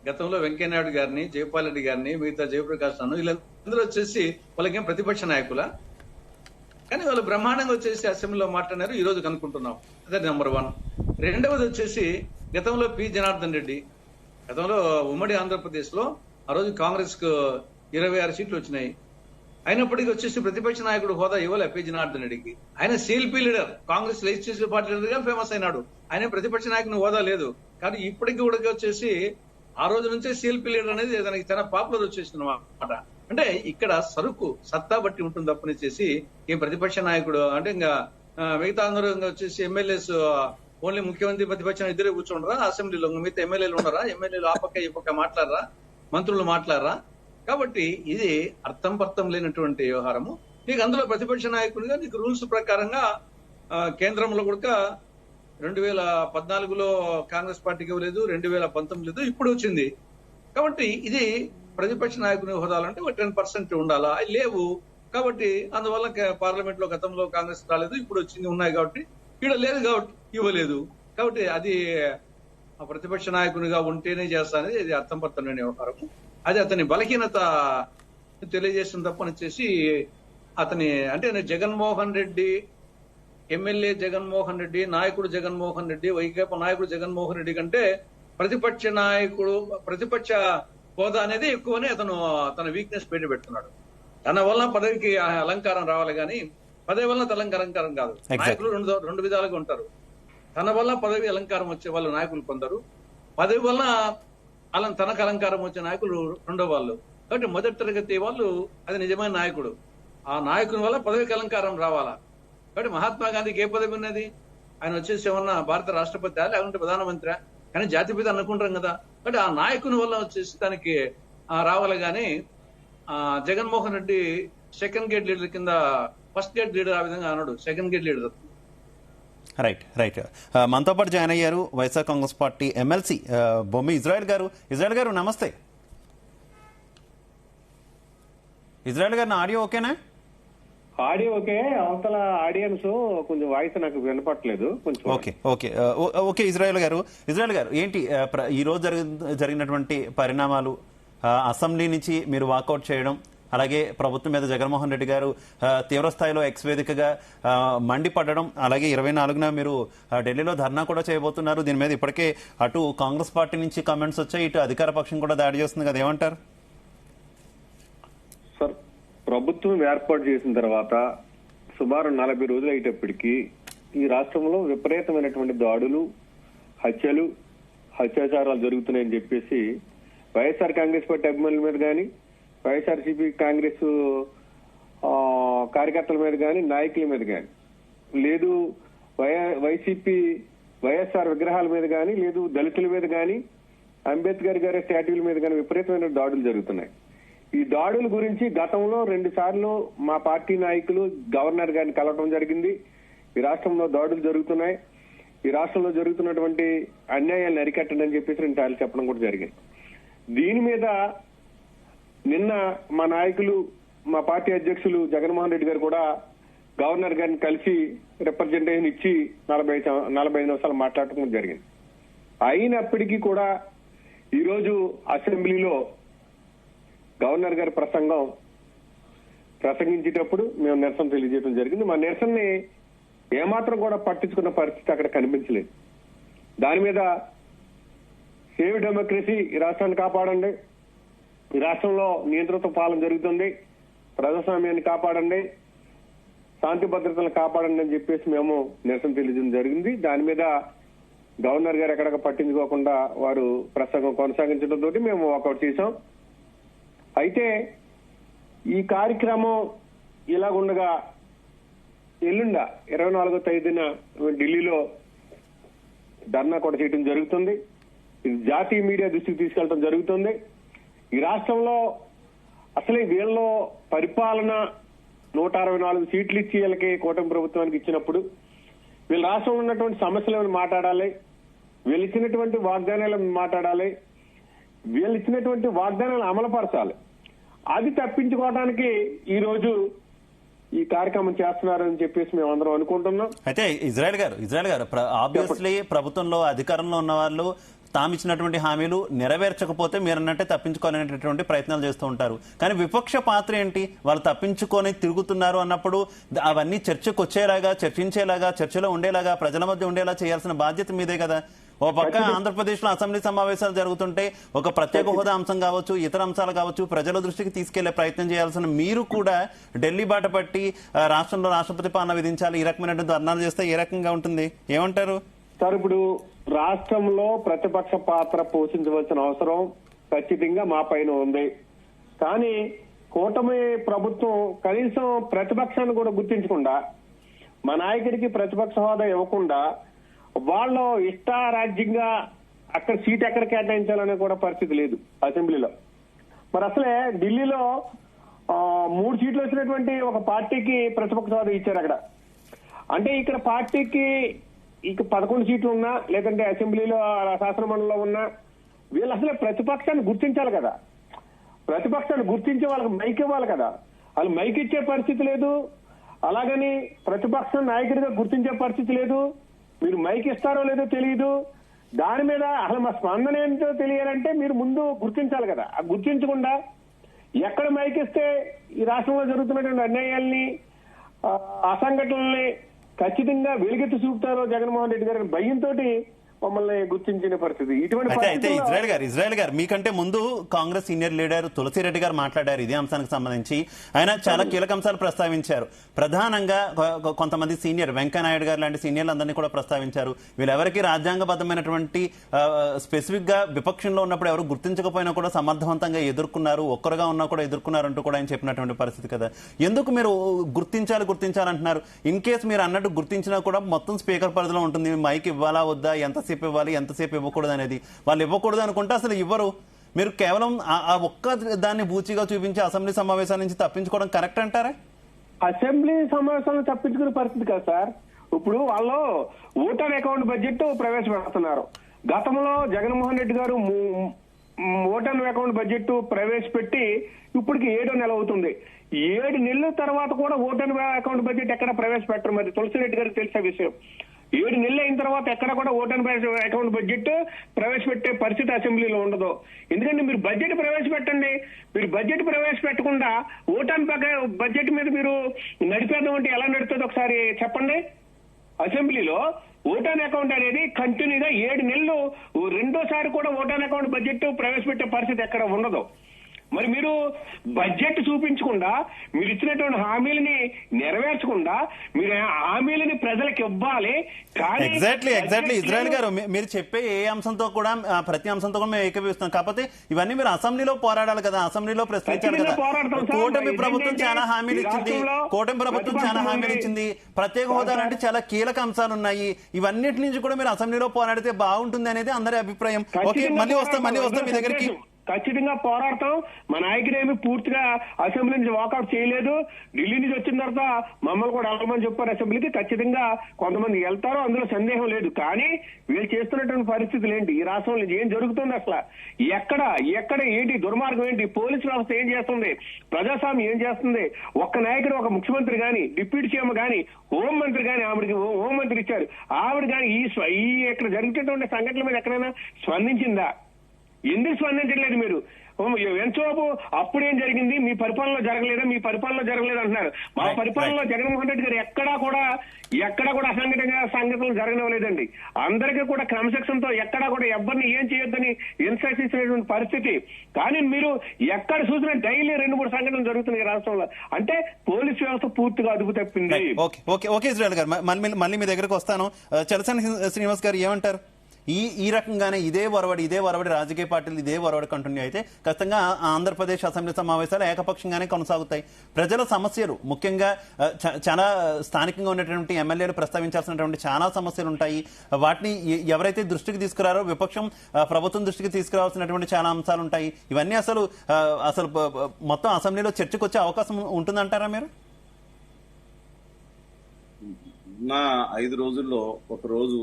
గతంలో వెంకయ్యనాయుడు గారిని, జయపాల్ రెడ్డి గారిని, మిగతా జయప్రకాష్ రావు వీళ్ళందరూ వచ్చేసి వాళ్ళకేం ప్రతిపక్ష నాయకుల, కానీ వాళ్ళు బ్రహ్మాండంగా వచ్చేసి అసెంబ్లీలో మాట్లాడారు. ఈ రోజు కనుక్కుంటున్నాం. అదే నెంబర్ 1. రెండవది వచ్చేసి, గతంలో పి జనార్దన్ రెడ్డి, గతంలో ఉమ్మడి ఆంధ్రప్రదేశ్ లో ఆ రోజు కాంగ్రెస్ కు 26 సీట్లు వచ్చినాయి. అయినప్పటికీ వచ్చేసి ప్రతిపక్ష నాయకుడు హోదా ఇవ్వలే పి జనార్దన్ రెడ్డికి. ఆయన CLP leader, Congress legislative party leader గా ఫేమస్ అయినాడు. ఆయన ప్రతిపక్ష నాయకుని హోదా లేదు. కానీ ఇప్పటికీ కూడా వచ్చేసి ఆ రోజు నుంచే సిఎల్పీ లీడర్ అనేది దానికి చాలా పాపులర్ వచ్చేసింది అన్నమాట. అంటే ఇక్కడ సరుకు సత్తా బట్టి ఉంటుంది తప్పనిచ్చేసి ఏం ప్రతిపక్ష నాయకుడు అంటే ఇంకా మిగతా అందరూ వచ్చేసి ఎమ్మెల్యేస్ ఓన్లీ ముఖ్యమంత్రి ప్రతిపక్షం ఇద్దరే కూర్చుండరా అసెంబ్లీలో, మిగతా ఎమ్మెల్యేలు ఉండరా? ఎమ్మెల్యేలు ఆ పక్క ఈ పక్క మాట్లాడరా? మంత్రులు మాట్లాడరా? కాబట్టి ఇది అర్థం పర్థం లేనటువంటి వ్యవహారము. నీకు అందులో ప్రతిపక్ష నాయకుడిగా నీకు రూల్స్ ప్రకారంగా కేంద్రంలో కూడా 2014లో కాంగ్రెస్ పార్టీకి ఇవ్వలేదు, 2019 లేదు, ఇప్పుడు వచ్చింది. కాబట్టి ఇది ప్రతిపక్ష నాయకుని హోదాలు అంటే 10% ఉండాలా, అవి లేవు. కాబట్టి అందువల్ల పార్లమెంట్ లో గతంలో కాంగ్రెస్ రాలేదు, ఇప్పుడు వచ్చింది ఉన్నాయి కాబట్టి ఇక్కడ లేదు కాబట్టి ఇవ్వలేదు. కాబట్టి అది ప్రతిపక్ష నాయకునిగా ఉంటేనే చేస్తానని ఇది అర్థం పడుతున్న వ్యవహారం. అది అతని బలహీనత తెలియజేసిన తప్పనిచ్చేసి అతని అంటే జగన్మోహన్ రెడ్డి, ఎమ్మెల్యే జగన్మోహన్ రెడ్డి, నాయకుడు జగన్మోహన్ రెడ్డి, వైకాపా నాయకుడు జగన్మోహన్ రెడ్డి కంటే ప్రతిపక్ష హోదా అనేది ఎక్కువనే అతను తన వీక్నెస్ పెడుతున్నాడు. తన వల్ల పదవికి అలంకారం రావాలి కానీ పదవి వల్ల అలంకారం కాదు. నాయకులు రెండు విధాలుగా ఉంటారు. తన వల్ల పదవి అలంకారం వచ్చే వాళ్ళు నాయకులు కొందరు, పదవి వల్ల తనకు అలంకారం వచ్చే నాయకులు రెండో వాళ్ళు. కాబట్టి మొదటి తరగతి వాళ్ళు అది నిజమైన నాయకుడు. ఆ నాయకుని వల్ల పదవికి అలంకారం రావాలా. కాబట్టి మహాత్మా గాంధీకి ఏ పదవి ఉన్నది? ఆయన వచ్చేసి ఏమన్నా భారత రాష్ట్రపతి లేకుంటే ప్రధానమంత్రి, కానీ జాతిపిత అనుకుంటాం కదా. కాబట్టి ఆ నాయకుని వల్ల వచ్చేసి దానికి రావాలి గాని Jaganmohan Reddy second gate leader కింద ఫస్ట్ గేట్ లీడర్ ఆ విధంగా అన్నాడు, సెకండ్ గేట్ లీడర్. రైట్. మనతో పాటు జాయిన్ అయ్యారు YSR Congress party MLC Bommi Israel గారు. ఇజ్రాయెల్ గారు నమస్తే. ఇజ్రాయెల్ గారు నా ఆడియో ఓకేనా? ఆడియో ఓకే, అవతల ఆడియన్స్ కొంచెం వాయిస్ నాకు వినపట్లేదు కొంచెం. ఓకే ఇజ్రాయెల్ గారు ఏంటి ఈ రోజు జరిగినటువంటి పరిణామాలు? అసెంబ్లీ నుంచి మీరు వాకౌట్ చేయడం, అలాగే ప్రభుత్వం మీద జగన్మోహన్ రెడ్డి గారు తీవ్రస్థాయిలో ఎక్స్ వేదికగా మండిపడడం, అలాగే 24న మీరు ఢిల్లీలో ధర్నా కూడా చేయబోతున్నారు. దీని మీద ఇప్పటికే అటు కాంగ్రెస్ పార్టీ నుంచి కామెంట్స్ వచ్చాయి, ఇటు అధికార పక్షం కూడా దాడి చేస్తుంది కదా, ఏమంటారు? సార్, ప్రభుత్వం ఏర్పాటు చేసిన తర్వాత సుమారు 40 రోజులు అయ్యేటప్పటికీ ఈ రాష్ట్రంలో విపరీతమైనటువంటి దాడులు, హత్యలు, అత్యాచారాలు జరుగుతున్నాయని చెప్పేసి వైఎస్ఆర్ కాంగ్రెస్ పార్టీ అభిమానుల మీద కానీ, వైఎస్ఆర్సీపీ కాంగ్రెస్ కార్యకర్తల మీద కానీ, నాయకుల మీద కానీ, లేదు వైసీపీ వైఎస్ఆర్ విగ్రహాల మీద కానీ, లేదు దళితుల మీద కానీ, అంబేద్కర్ గారి స్టాట్యూల మీద కానీ విపరీతమైన దాడులు జరుగుతున్నాయి. ఈ దాడుల గురించి గతంలో 2 సార్లు మా పార్టీ నాయకులు గవర్నర్ గారిని కలవడం జరిగింది. ఈ రాష్ట్రంలో దాడులు జరుగుతున్నాయి, ఈ రాష్ట్రంలో జరుగుతున్నటువంటి అన్యాయాలను అరికట్టండి అని చెప్పేసి 2 సార్లు చెప్పడం కూడా జరిగింది. దీని మీద నిన్న మా నాయకులు, మా పార్టీ అధ్యక్షులు జగన్మోహన్ రెడ్డి గారు కూడా గవర్నర్ గారిని కలిసి రిప్రజెంటేషన్ ఇచ్చి 45 నిమిషాలు మాట్లాడటం జరిగింది. అయినప్పటికీ కూడా ఈరోజు అసెంబ్లీలో గవర్నర్ గారి ప్రసంగించేటప్పుడు మేము నిరసన తెలియజేయడం జరిగింది. మా నిరసనని ఏమాత్రం కూడా పట్టించుకున్న పరిస్థితి అక్కడ కనిపించలేదు. దాని మీద సేవ్ డెమోక్రసీ, ఈ రాష్ట్రాన్ని కాపాడండి, ఈ రాష్ట్రంలో నియంత్రిత పాలన జరుగుతుంది, ప్రజాస్వామ్యాన్ని కాపాడండి, శాంతి భద్రతలను కాపాడండి అని చెప్పేసి మేము నిరసన తెలియజేయడం జరిగింది. దాని మీద గవర్నర్ గారు ఎక్కడికి పట్టించుకోకుండా వారు ప్రసంగం కొనసాగించడంతో మేము వాకౌట్ చేశాం. అయితే ఈ కార్యక్రమం ఇలాగుండగా ఎల్లుండ 24వ తేదీన ఢిల్లీలో ధర్నా కూడా చేయడం జరుగుతుంది. ఇది జాతీయ మీడియా దృష్టికి తీసుకెళ్లడం జరుగుతుంది. ఈ రాష్ట్రంలో అసలే వీళ్ళలో పరిపాలన 164 సీట్లు ఇచ్చి వీళ్ళకి కూటమి ప్రభుత్వానికి ఇచ్చినప్పుడు వీళ్ళ రాష్ట్రంలో ఉన్నటువంటి సమస్యలను మాట్లాడాలి, వీళ్ళు ఇచ్చినటువంటి వాగ్దానాలను మాట్లాడాలి, వీళ్ళు ఇచ్చినటువంటి వాగ్దానాలను అమలుపరచాలి. అది తప్పించుకోవడానికి ఈ రోజు ఈ కార్యక్రమం చేస్తున్నారని చెప్పేసి మేము అందరం అనుకుంటున్నాం. అయితే ఇజ్రాయెల్ గారు ఆబ్వియస్లీ ప్రభుత్వంలో అధికారంలో ఉన్న వాళ్ళు తామిచ్చినటువంటి హామీలు నెరవేర్చకపోతే మీరన్నట్టే తప్పించుకోవాలనేటటువంటి ప్రయత్నాలు చేస్తూ ఉంటారు. కానీ విపక్ష పాత్ర ఏంటి? వాళ్ళు తప్పించుకొని తిరుగుతున్నారు అన్నప్పుడు అవన్నీ చర్చకు వచ్చేలాగా, చర్చించేలాగా, చర్చలో ఉండేలాగా, ప్రజల మధ్య ఉండేలా చేయాల్సిన బాధ్యత మీదే కదా. ఓ పక్క ఆంధ్రప్రదేశ్ లో అసెంబ్లీ సమావేశాలు జరుగుతుంటే ఒక ప్రత్యేక హోదా అంశం కావచ్చు, ఇతర అంశాలు కావచ్చు, ప్రజల దృష్టికి తీసుకెళ్లే ప్రయత్నం చేయాల్సిన మీరు కూడా ఢిల్లీ బాట పట్టి రాష్ట్రంలో రాష్ట్రపతి పాలన విధించాలి, ఈ రకమైనటువంటి ధర్నాలు చేస్తే ఏ రకంగా ఉంటుంది? ఏమంటారు సార్? ఇప్పుడు రాష్ట్రంలో ప్రతిపక్ష పాత్ర పోషించవలసిన అవసరం ఖచ్చితంగా మా పైన ఉంది. కానీ కూటమి ప్రభుత్వం కనీసం ప్రతిపక్షాన్ని కూడా గుర్తించకుండా, మా నాయకుడికి ప్రతిపక్ష హోదా ఇవ్వకుండా వాళ్ళు ఇష్టారాజ్యంగా అక్కడ సీట్ ఎక్కడ కేటాయించాలనే కూడా పరిస్థితి లేదు అసెంబ్లీలో. మరి అసలే ఢిల్లీలో 3 సీట్లు వచ్చినటువంటి ఒక పార్టీకి ప్రతిపక్ష హోదా ఇచ్చారు అక్కడ. అంటే ఇక్కడ పార్టీకి ఇక 11 సీట్లు ఉన్నా లేదంటే అసెంబ్లీలో శాసనమండలిలో ఉన్నా వీళ్ళు అసలే ప్రతిపక్షాన్ని గుర్తించాలి కదా. ప్రతిపక్షాన్ని గుర్తించే వాళ్ళకి మైక్ ఇవ్వాలి కదా. వాళ్ళు మైక్ ఇచ్చే పరిస్థితి లేదు. అలాగని ప్రతిపక్ష నాయకుడిగా గుర్తించే పరిస్థితి లేదు. మీరు మైక్ ఇస్తారో లేదో తెలియదు. దాని మీద అసలు మా స్పందన ఏంటో తెలియాలంటే మీరు ముందు గుర్తించాలి కదా. ఆ గుర్తించకుండా ఎక్కడ మైక్ ఇస్తే ఈ రాష్ట్రంలో జరుగుతున్నటువంటి అన్యాయాల్ని అసంఘటనల్ని ఖచ్చితంగా వెలుగెత్తి చూపుతారో జగన్మోహన్ రెడ్డి గారి భయంతో మమ్మల్ని గుర్తించిన పరిస్థితి. ఇటువంటి అయితే ఇజ్రాయెల్ గారు మీకంటే ముందు కాంగ్రెస్ సీనియర్ లీడర్ తులసిరెడ్డి గారు మాట్లాడారు ఇదే అంశానికి సంబంధించి. ఆయన చాలా కీలక అంశాలు ప్రస్తావించారు. ప్రధానంగా కొంతమంది సీనియర్ వెంకయ్యనాయుడు గారు లాంటి సీనియర్లు అందరినీ కూడా ప్రస్తావించారు. వీళ్ళెవరికి రాజ్యాంగబద్ధమైనటువంటి స్పెసిఫిక్ గా విపక్షంలో ఉన్నప్పుడు ఎవరు గుర్తించకపోయినా కూడా సమర్థవంతంగా ఎదుర్కొన్నారు, ఒక్కరుగా ఉన్నా కూడా ఎదుర్కొన్నారు అంటూ కూడా ఆయన చెప్పినటువంటి పరిస్థితి కదా. ఎందుకు మీరు గుర్తించాలంటున్నారు? ఇన్ కేసు మీరు అన్నట్టు గుర్తించినా కూడా మొత్తం స్పీకర్ పరిధిలో ఉంటుంది. మైక్ ఇవ్వాలా వద్దా, ఎంతసేపు ఇవ్వాలి, ఎంతసేపు ఇవ్వకూడదు అనేది వాళ్ళు ఇవ్వకూడదు అనుకుంటే అసలు ఇవ్వరు. మీరు కేవలం ఆ ఒక్క దాన్ని బూచిగా చూపించి అసెంబ్లీ సమావేశాల నుంచి తప్పించుకోవడం కరెక్ట్ అంటారా? అసెంబ్లీ సమావేశాలను తప్పించుకునే పరిస్థితి కాదు సార్. ఇప్పుడు వాళ్ళు ఓటర్ అకౌంట్ బడ్జెట్ ప్రవేశపెడుతున్నారు. గతంలో జగన్మోహన్ రెడ్డి గారు ఓటర్ అకౌంట్ బడ్జెట్ ప్రవేశపెట్టి ఇప్పటికి 7వ నెల అవుతుంది. 7 నెలల తర్వాత కూడా ఓటర్ అకౌంట్ బడ్జెట్ ఎక్కడ ప్రవేశపెట్టరు. మరి తులసిరెడ్డి గారికి తెలిసే విషయం. 7 నెలలు అయిన తర్వాత ఎక్కడ కూడా ఓటర్ అకౌంట్ బడ్జెట్ ప్రవేశపెట్టే పరిస్థితి అసెంబ్లీలో ఉండదు. ఎందుకంటే మీరు బడ్జెట్ ప్రవేశపెట్టండి. మీరు బడ్జెట్ ప్రవేశపెట్టకుండా ఓటర్ బడ్జెట్ మీద మీరు నడిపేద్దాం అంటే ఎలా నడుస్తుంది ఒకసారి చెప్పండి. అసెంబ్లీలో ఓటాన్ అకౌంట్ అనేది కంటిన్యూగా 7 నెలలు రెండోసారి కూడా ఓటాన్ అకౌంట్ బడ్జెట్ ప్రవేశపెట్టే పరిస్థితి ఎక్కడ ఉండదు. మరి మీరు బడ్జెట్ చూపించకుండా, మీరు ఇచ్చినటువంటి హామీలని నెరవేర్చకుండా, మీరు హామీలని ప్రజలకు ఇవ్వాలి. ఎగ్జాక్ట్లీ ఇజ్రాయెల్ గారు మీరు చెప్పే ఏ అంశంతో కూడా ప్రతి అంశంతో కూడా మేము ఏకీభవిస్తాం. కాకపోతే ఇవన్నీ మీరు అసెంబ్లీలో పోరాడాలి కదా, అసెంబ్లీలో ప్రశ్నించాలి కదా. కూటమి ప్రభుత్వం చాలా హామీలు ఇచ్చింది. ప్రత్యేక హోదా లాంటి చాలా కీలక అంశాలు ఉన్నాయి. ఇవన్నిటి నుంచి కూడా మీరు అసెంబ్లీలో పోరాడితే బాగుంటుంది అనేది అందరి అభిప్రాయం. ఓకే, మళ్ళీ వస్తాం మీ దగ్గరికి. ఖచ్చితంగా పోరాడతాం. మా నాయకుడేమి పూర్తిగా అసెంబ్లీ నుంచి వాకౌట్ చేయలేదు. ఢిల్లీ నుంచి వచ్చిన తర్వాత మమ్మల్ని కూడా వెళ్ళమని చెప్పారు అసెంబ్లీకి. ఖచ్చితంగా కొంతమంది వెళ్తారో అందులో సందేహం లేదు. కానీ వీళ్ళు చేస్తున్నటువంటి పరిస్థితులు ఏంటి, ఈ రాష్ట్రంలో ఏం జరుగుతుంది, అసలు ఎక్కడ ఏంటి దుర్మార్గం ఏంటి, పోలీసు వ్యవస్థ ఏం చేస్తుంది, ప్రజాస్వామ్యం ఏం చేస్తుంది? ఒక్క నాయకుడు, ఒక ముఖ్యమంత్రి గాని, డిప్యూటీ సీఎం గాని, హోంమంత్రి గాని, ఆవిడకి హోంమంత్రి ఇచ్చారు, ఆవిడ గాని ఈ ఇక్కడ జరుగుతున్నటువంటి సంఘటనల మీద ఎక్కడైనా స్పందించిందా? ఎందుకు స్పందించలేదు మీరు? ఎంతసేపు అప్పుడేం జరిగింది, మీ పరిపాలనలో జరగలేదు అంటున్నారు. మా పరిపాలనలో జగన్మోహన్ రెడ్డి గారు ఎక్కడా కూడా సంఘటనలు జరగలేదండి. అందరికీ కూడా క్రమశిక్షణతో ఎక్కడా కూడా ఎవరిని ఏం చేయొద్దని ఇన్స్ట్రక్షన్ ఇచ్చినటువంటి పరిస్థితి. కానీ మీరు ఎక్కడ చూసినా డైలీ 2-3 సంఘటనలు జరుగుతున్నాయి రాష్ట్రంలో. అంటే పోలీస్ వ్యవస్థ పూర్తిగా అదుపు తప్పింది. ఓకే ఇజ్రాయెల్ గారు, మళ్ళీ మీ దగ్గరకు వస్తాను. చలసాని శ్రీనివాస్ గారు ఏమంటారు? ఈ రకంగానే ఇదే వరవడి రాజకీయ పార్టీలు ఇదే వరవడి కంటిన్యూ అయితే ఖచ్చితంగా ఆంధ్రప్రదేశ్ అసెంబ్లీ సమావేశాలు ఏకపక్షంగానే కొనసాగుతాయి. ప్రజల సమస్యలు ముఖ్యంగా చాలా స్థానికంగా ఉన్నటువంటి ఎమ్మెల్యేలు ప్రస్తావించాల్సినటువంటి చాలా సమస్యలు ఉంటాయి. వాటిని ఎవరైతే దృష్టికి తీసుకురారో విపక్షం ప్రభుత్వం దృష్టికి తీసుకురావాల్సినటువంటి చాలా అంశాలు ఉంటాయి. ఇవన్నీ అసలు మొత్తం అసెంబ్లీలో చర్చకు వచ్చే అవకాశం ఉంటుందంటారా మీరు? నా 5 రోజుల్లో ఒక రోజు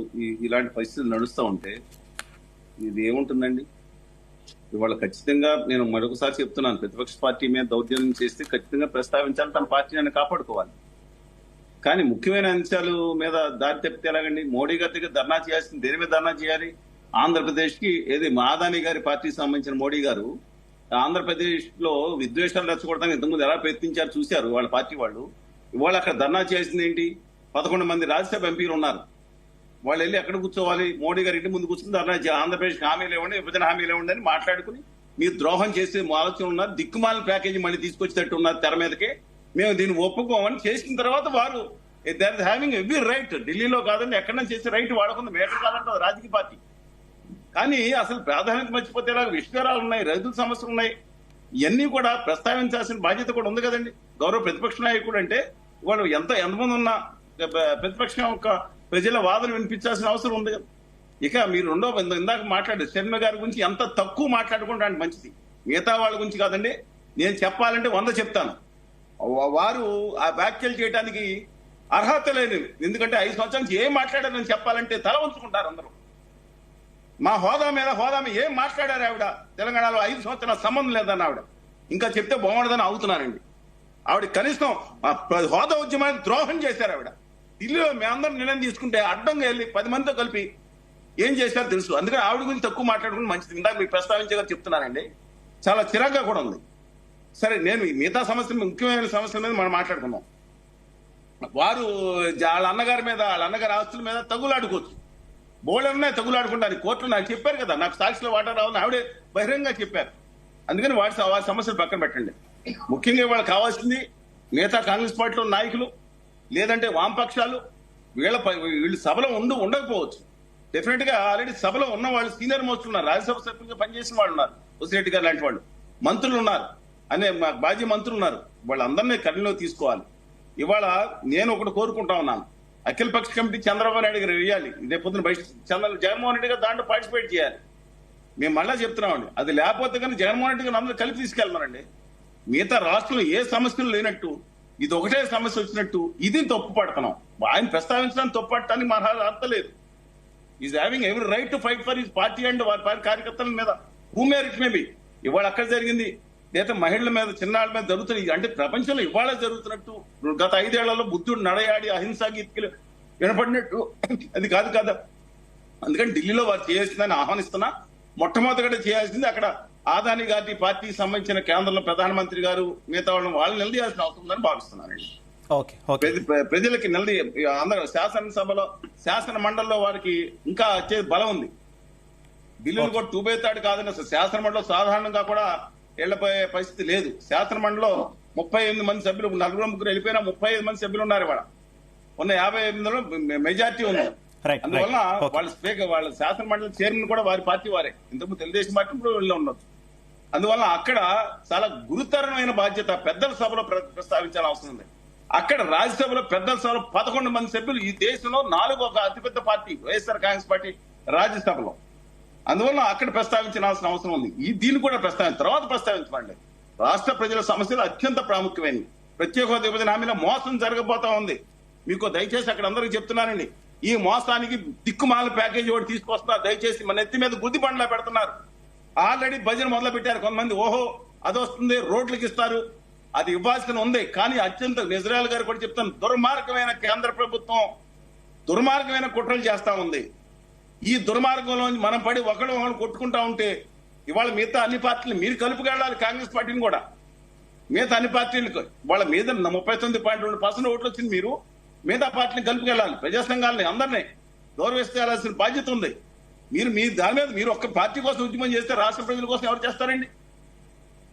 ఇలాంటి పరిస్థితులు నడుస్తూ ఉంటే ఇది ఏముంటుందండి? ఇవాళ ఖచ్చితంగా నేను మరొకసారి చెప్తున్నాను, ప్రతిపక్ష పార్టీ మీద దౌర్జన్యం చేస్తే ఖచ్చితంగా ప్రస్తావించాలి, తన పార్టీని కాపాడుకోవాలి. కానీ ముఖ్యమైన అంశాలు మీద దారి తప్పితే ఎలాగండి? మోడీ గారి దగ్గర ధర్నా చేయాల్సింది దేని మీద ధర్నా చేయాలి? ఆంధ్రప్రదేశ్ కి అదానీ గారి పార్టీకి సంబంధించిన మోడీ గారు ఆంధ్రప్రదేశ్ లో విద్వేషాలు రెచ్చగొడడానికి ఇంతకుముందు ఎలా ప్రయత్నించారు చూశారు వాళ్ళ పార్టీ వాళ్ళు. ఇవాళ అక్కడ ధర్నా చేయాల్సింది ఏంటి? 11 మంది రాజ్యసభ ఎంపీలు ఉన్నారు. వాళ్ళు వెళ్ళి ఎక్కడ కూర్చోవాలి? మోడీ గారి ఇంటి ముందు కూర్చుని ధర్నా ఆంధ్రప్రదేశ్ హామీలు ఇవ్వండి, విభజన హామీలు ఇవ్వండి అని మాట్లాడుకుని మీరు ద్రోహం చేసే ఆలోచన ఉన్నారు. దిక్కుమాల ప్యాకేజీ మళ్ళీ తీసుకొచ్చేటట్టు ఉన్నారు తెర మీదకే. మేము దీన్ని ఒప్పుకోమని చేసిన తర్వాత వారు there is having every right, ఢిల్లీలో కాదండి ఎక్కడైనా చేసే రైట్ వాడుకుంది. మేటర్ కాదంటే రాజకీయ పార్టీ. కానీ అసలు ప్రాధాన్యత మర్చిపోతే ఇలాగ విష్కరాలు ఉన్నాయి, రైతుల సమస్యలు ఉన్నాయి. ఇవన్నీ కూడా ప్రస్తావించాల్సిన బాధ్యత కూడా ఉంది కదండి. గౌరవ ప్రతిపక్ష నాయకుడు అంటే వాళ్ళు ఎంతమంది ఉన్నా ప్రతిపక్షం యొక్క ప్రజల వాదన వినిపించాల్సిన అవసరం ఉంది కదా. ఇక మీరు ఇందాక మాట్లాడారు శర్మ గారి గురించి ఎంత తక్కువ మాట్లాడుకుంటే మంచిది. మిగతా వాళ్ళ గురించి కాదండి, నేను చెప్పాలంటే 100 చెప్తాను. వారు ఆ వ్యాఖ్యలు చేయడానికి అర్హత లేని, ఎందుకంటే 5 సంవత్సరాల నుంచి ఏం మాట్లాడారని చెప్పాలంటే తల ఉంచుకుంటారు అందరూ. మా హోదా మీద ఏం మాట్లాడారు ఆవిడ? తెలంగాణలో 5 సంవత్సరాల సంబంధం లేదన్న ఆవిడ ఇంకా చెప్తే బాగుండదని అవుతున్నారండి. ఆవిడ కనీసం హోదా ఉద్యమానికి ద్రోహం చేశారు ఆవిడ. ఢిల్లీలో మేమందరం నిర్ణయం తీసుకుంటే అడ్డంగా వెళ్ళి 10 మందితో కలిపి ఏం చేశారో తెలుసు. అందుకని ఆవిడ గురించి తక్కువ మాట్లాడుకుని మంచిది. ఇందాక మీకు ప్రస్తావించగా చెప్తున్నానండి, చాలా చిరాగ్గా కూడా ఉంది. సరే, నేను మిగతా సమస్యలు, ముఖ్యమైన సమస్యల మీద మనం మాట్లాడుకున్నాం. వారు వాళ్ళ అన్నగారి మీద, వాళ్ళ అన్నగారి ఆస్తుల మీద తగులాడుకోవచ్చు, బోర్డునే తగులాడుకుంటారు. కోర్టులో నాకు చెప్పారు కదా, నాకు సాక్షిలో వాటా రావాలని ఆవిడే బహిరంగంగా చెప్పారు. అందుకని వారి సమస్యలు పక్కన పెట్టండి. ముఖ్యంగా వాళ్ళకి కావాల్సింది మిగతా కాంగ్రెస్ పార్టీలో నాయకులు, లేదంటే వామపక్షాలు, వీళ్ళు సభలో ఉండకపోవచ్చు. డెఫినెట్ గా ఆల్రెడీ సభలో ఉన్న వాళ్ళు సీనియర్ మోస్ట్ ఉన్నారు, రాజ్యసభ సభ్యులుగా పనిచేసిన వాళ్ళు ఉన్నారు, ఉసిరెడ్డి గారు లాంటి వాళ్ళు, మంత్రులు ఉన్నారు, మాజీ మంత్రులు ఉన్నారు. వాళ్ళందరినీ కళ్ళలో తీసుకోవాలి. ఇవాళ నేను ఒకటి కోరుకుంటా ఉన్నాను, అఖిల పక్ష కమిటీ చంద్రబాబు నాయుడు గారు వేయాలి. ఇదే పొద్దున జగన్మోహన్ రెడ్డి గారు దాంట్లో పార్టిసిపేట్ చేయాలి. మేము మళ్ళా చెప్తున్నామండి, అది లేకపోతే కానీ జగన్మోహన్ రెడ్డి గారు అందరూ కలిపి తీసుకెళ్తున్నారండి. మిగతా రాష్ట్రంలో ఏ సమస్యలు లేనట్టు ఇది ఒకటే సమస్య వచ్చినట్టు ఇది తప్పు పడుతున్నాం. ఆయన ప్రస్తావించడానికి తప్పు పడటానికి మన అర్థం లేదు. Is having every right to fight for his party and వారి పార్టీ కార్యకర్తల మీద హూమేర్ ఇట్ మేబీ. ఇవాళ అక్కడ జరిగింది, లేదా మహిళల మీద, చిన్నాళ్ళ మీద జరుగుతుంది అంటే ప్రపంచంలో ఇవాళ జరుగుతున్నట్టు, గత 5 ఏళ్లలో బుద్ధుడు నడయాడి అహింసా గీతికలు వినపడినట్టు అది కాదు కదా. అందుకని ఢిల్లీలో వారు చేయాల్సిందని ఆహ్వానిస్తున్నా. మొట్టమొదటిగా చేయాల్సింది అక్కడ ఆదాని గారి పార్టీకి సంబంధించిన కేంద్రంలో ప్రధానమంత్రి గారు మిగతా వాళ్ళని నిలదీయాల్సిన అవసరం ఉందని భావిస్తున్నానండి. ప్రజలకి అందరూ శాసనసభలో, శాసన మండలిలో వారికి ఇంకా వచ్చే బలం ఉంది. బిల్లులు కూడా తూబేతాడు కాదని అసలు శాసన మండలిలో సాధారణంగా కూడా వెళ్లిపోయే పరిస్థితి లేదు. శాసన మండలిలో 38 మంది సభ్యులు, 4-3 వెళ్ళిపోయినా 35 మంది సభ్యులు ఉన్నారు. ఇవాళ ఉన్న 58లో మెజార్టీ ఉంది. అందువల్ల వాళ్ళ స్పీకర్, వాళ్ళ శాసన మండలి చైర్మన్ కూడా వారి పార్టీ వారే. ఇంతకుముందు తెలుగుదేశం పార్టీ ఇప్పుడు వెళ్ళి ఉండొచ్చు. అందువల్ల అక్కడ చాలా గురుతరమైన బాధ్యత పెద్దల సభలో ప్రస్తావించాల్సిన అవసరం ఉంది. అక్కడ రాజ్యసభలో పెద్దల సభలో 11 మంది సభ్యులు. ఈ దేశంలో 4వ అతిపెద్ద పార్టీ వైఎస్ఆర్ కాంగ్రెస్ పార్టీ రాజ్యసభలో. అందువల్ల అక్కడ ప్రస్తావించాల్సిన అవసరం ఉంది. దీన్ని కూడా తర్వాత ప్రస్తావించమండి. రాష్ట్ర ప్రజల సమస్యలు అత్యంత ప్రాముఖ్యమైనవి. ప్రత్యేక హోదా విభజన హామీలో మోసం జరగబోతా ఉంది. మీకు దయచేసి అక్కడ అందరికీ చెప్తున్నానండి, ఈ మోసానికి దిక్కుమాల ప్యాకేజీ ఒకటి తీసుకొస్తున్నారు. దయచేసి మన ఎత్తి మీద గుద్ది బండ్లా పెడుతున్నారు. ఆల్రెడీ భజన మొదలు పెట్టారు కొంతమంది. ఓహో అది వస్తుంది, రోడ్లకు ఇస్తారు, అది ఇవ్వాల్సిన ఉంది. కానీ అత్యంత ఇజ్రాయెల్ గారు కూడా చెప్తాను, దుర్మార్గమైన కేంద్ర ప్రభుత్వం దుర్మార్గమైన కుట్రలు చేస్తా ఉంది. ఈ దుర్మార్గంలో మనం పడి ఒకళ్ళు కొట్టుకుంటా ఉంటే ఇవాళ మిగతా అన్ని పార్టీలు మీరు కలుపుకెళ్ళాలి. కాంగ్రెస్ పార్టీని కూడా, మిగతా అన్ని పార్టీలకు వాళ్ళ మీద 39.2% ఓట్లు వచ్చింది. మీరు మిగతా పార్టీని కలుపుకెళ్ళాలి. ప్రజా సంఘాలని అందరినీ గౌరవించాల్సిన బాధ్యత ఉంది. మీరు దాని మీద మీరు ఒక్క పార్టీ కోసం ఉద్యమం చేస్తే రాష్ట్ర ప్రజల కోసం ఎవరు చేస్తారండి?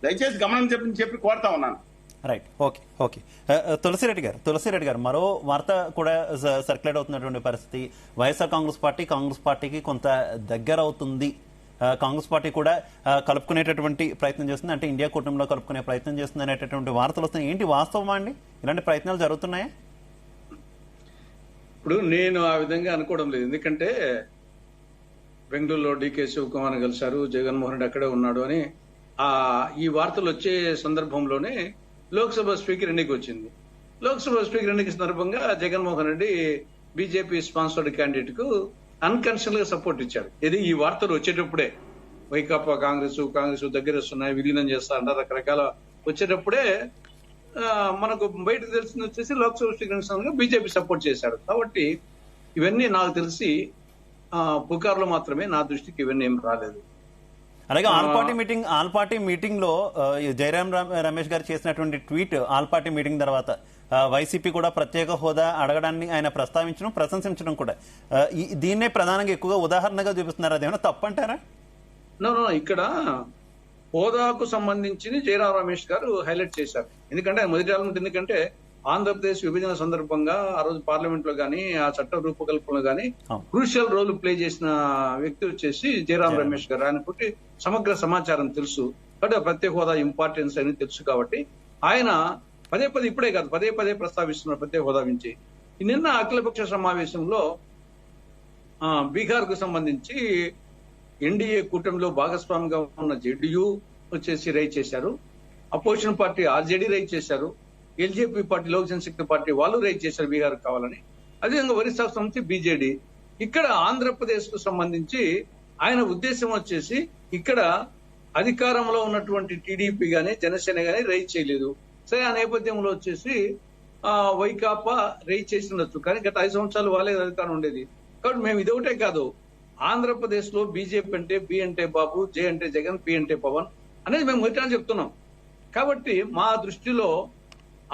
దయచేసి గమనం చెప్పి కోరుతా ఉన్నాను. Right, okay. తులసిరెడ్డి గారు మరో వార్త కూడా సర్క్యులేట్ అవుతున్నటువంటి పరిస్థితి, వైఎస్ఆర్ కాంగ్రెస్ పార్టీకి కొంత దగ్గర అవుతుంది. కాంగ్రెస్ పార్టీ కూడా కలుపుకునేటటువంటి ప్రయత్నం చేస్తుంది, అంటే ఇండియా కూటమిలో కలుపుకునే ప్రయత్నం చేస్తుంది అనేటటువంటి వార్తలు వస్తున్నాయి. ఏంటి వాస్తవమా అండి? ఇలాంటి ప్రయత్నాలు జరుగుతున్నాయా? ఇప్పుడు నేను ఆ విధంగా అనుకోవడం లేదు. ఎందుకంటే బెంగళూరులో డీకే శివకుమార్ కలిశారు, జగన్మోహన్ రెడ్డి అక్కడే ఉన్నాడు అని ఈ వార్తలు వచ్చే సందర్భంలోనే లోక్సభ స్పీకర్ ఎన్నిక వచ్చింది. లోక్సభ స్పీకర్ ఎన్నిక సందర్భంగా Jaganmohan Reddy BJP sponsored candidate కు అన్కన్షనల్ గా సపోర్ట్ ఇచ్చాడు. ఇది ఈ వార్తలు వచ్చేటప్పుడే వైకాపా కాంగ్రెస్ దగ్గర వస్తున్నాయి, విలీనం చేస్తారంట, రకరకాల వచ్చేటప్పుడే మనకు బయటకు తెలిసింది వచ్చేసి లోక్సభ స్పీకర్ బీజేపీ సపోర్ట్ చేశాడు. కాబట్టి ఇవన్నీ నాకు తెలిసి పుకార్లు మాత్రమే, నా దృష్టికి ఇవన్నీ ఏం రాలేదు. అలాగే ఆల్ పార్టీ మీటింగ్ లో జయరాం రమేష్ గారు చేసినటువంటి ట్వీట్, ఆల్ పార్టీ మీటింగ్ తర్వాత వైసీపీ కూడా ప్రత్యేక హోదా అడగడాన్ని ఆయన ప్రస్తావించడం, ప్రశంసించడం కూడా, దీన్నే ప్రధానంగా ఎక్కువగా ఉదాహరణగా చూపిస్తున్నారు. అదేమైనా తప్పంటారా? ఇక్కడ హోదాకు సంబంధించి జయరాం రమేష్ గారు హైలైట్ చేశారు. ఎందుకంటే ఆయన మొదటి ఎలిమెంట్, ఎందుకంటే ఆంధ్రప్రదేశ్ విభజన సందర్భంగా ఆ రోజు పార్లమెంట్ లో గానీ, ఆ చట్ట రూపకల్పనలో గానీ క్రూషియల్ రోల్ ప్లే చేసిన వ్యక్తి వచ్చేసి జయరాం రమేష్ గారు. ఆయన పుట్టి సమగ్ర సమాచారం తెలుసు, అంటే ప్రత్యేక హోదా ఇంపార్టెన్స్ అని తెలుసు. కాబట్టి ఆయన ఇప్పుడే కాదు పదే ప్రస్తావిస్తున్నారు ప్రత్యేక హోదా గురించి. నిన్న అఖిలపక్ష సమావేశంలో బీహార్ కు సంబంధించి ఎన్డీఏ కూటమిలో భాగస్వామిగా ఉన్న జేడీయూ వచ్చేసి రైజ్ చేశారు, అపోజిషన్ పార్టీ ఆర్జేడీ రైజ్ చేశారు, ఎల్జేపీ పార్టీ, లోక్ జనశక్తి పార్టీ వాళ్ళు రైజ్ చేశారు బీహార్ కావాలని. అదేవిధంగా ఒరిస్సా సంబంధించి బీజేడీ. ఇక్కడ ఆంధ్రప్రదేశ్ కు సంబంధించి ఆయన ఉద్దేశం వచ్చేసి ఇక్కడ అధికారంలో ఉన్నటువంటి టీడీపీ గానీ జనసేన గానీ రైజ్ చేయలేదు. సరే, ఆ నేపథ్యంలో వచ్చేసి వైకాపా రైజ్ చేసిండొచ్చు, కానీ గత 5 సంవత్సరాలు వాళ్ళే అధికారం ఉండేది. కాబట్టి మేము ఇదొకటే కాదు, ఆంధ్రప్రదేశ్ లో బీజేపీ అంటే బి అంటే బాబు, జే అంటే జగన్, పి అంటే పవన్ అనేది మేము మొదట చెప్తున్నాం. కాబట్టి మా దృష్టిలో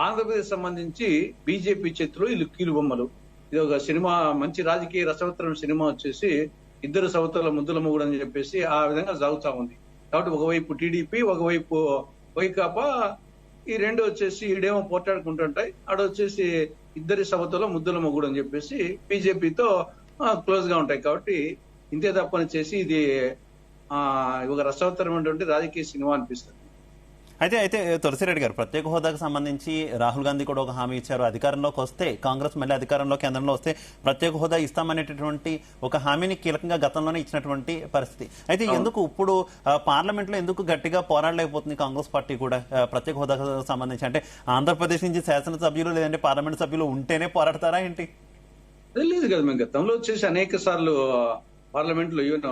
ఆంధ్రప్రదేశ్ సంబంధించి బీజేపీ చేతిలో వీళ్ళు కీలుబొమ్మలు. ఇది ఒక సినిమా, మంచి రాజకీయ రసవత్తరం సినిమా వచ్చేసి ఇద్దరు సవతల ముద్దుల మొగుడు అని చెప్పేసి ఆ విధంగా సాగుతా ఉంది. కాబట్టి ఒకవైపు టీడీపీ, ఒకవైపు వైకాపా, ఈ రెండు వచ్చేసి ఈడేమో పోట్లాడుకుంటుంటాయి, ఆడొచ్చేసి ఇద్దరి సవతల ముద్దుల మొగుడు అని చెప్పేసి బీజేపీతో క్లోజ్ గా ఉంటాయి. కాబట్టి ఇంతే తప్పని చేసి ఇది ఒక రసవత్తరమైనటువంటి రాజకీయ సినిమా అనిపిస్తుంది. అయితే తులసిరెడ్డి గారు, ప్రత్యేక హోదాకు సంబంధించి రాహుల్ గాంధీ కూడా ఒక హామీ ఇచ్చారు. అధికారంలోకి వస్తే, కాంగ్రెస్ మళ్ళీ అధికారంలో కేంద్రంలో వస్తే ప్రత్యేక హోదా ఇస్తామనేటటువంటి ఒక హామీని కీలకంగా గతంలోనే ఇచ్చినటువంటి పరిస్థితి. అయితే ఎందుకు ఇప్పుడు పార్లమెంట్ లో ఎందుకు గట్టిగా పోరాడలేకపోతుంది కాంగ్రెస్ పార్టీ కూడా ప్రత్యేక హోదాకు సంబంధించి? అంటే ఆంధ్రప్రదేశ్ నుంచి శాసనసభ్యులు లేదంటే పార్లమెంట్ సభ్యులు ఉంటేనే పోరాడతారా ఏంటి? లేదు కదా, మేము గతంలో వచ్చేసి అనేక సార్లు పార్లమెంట్ లో ఈవెన్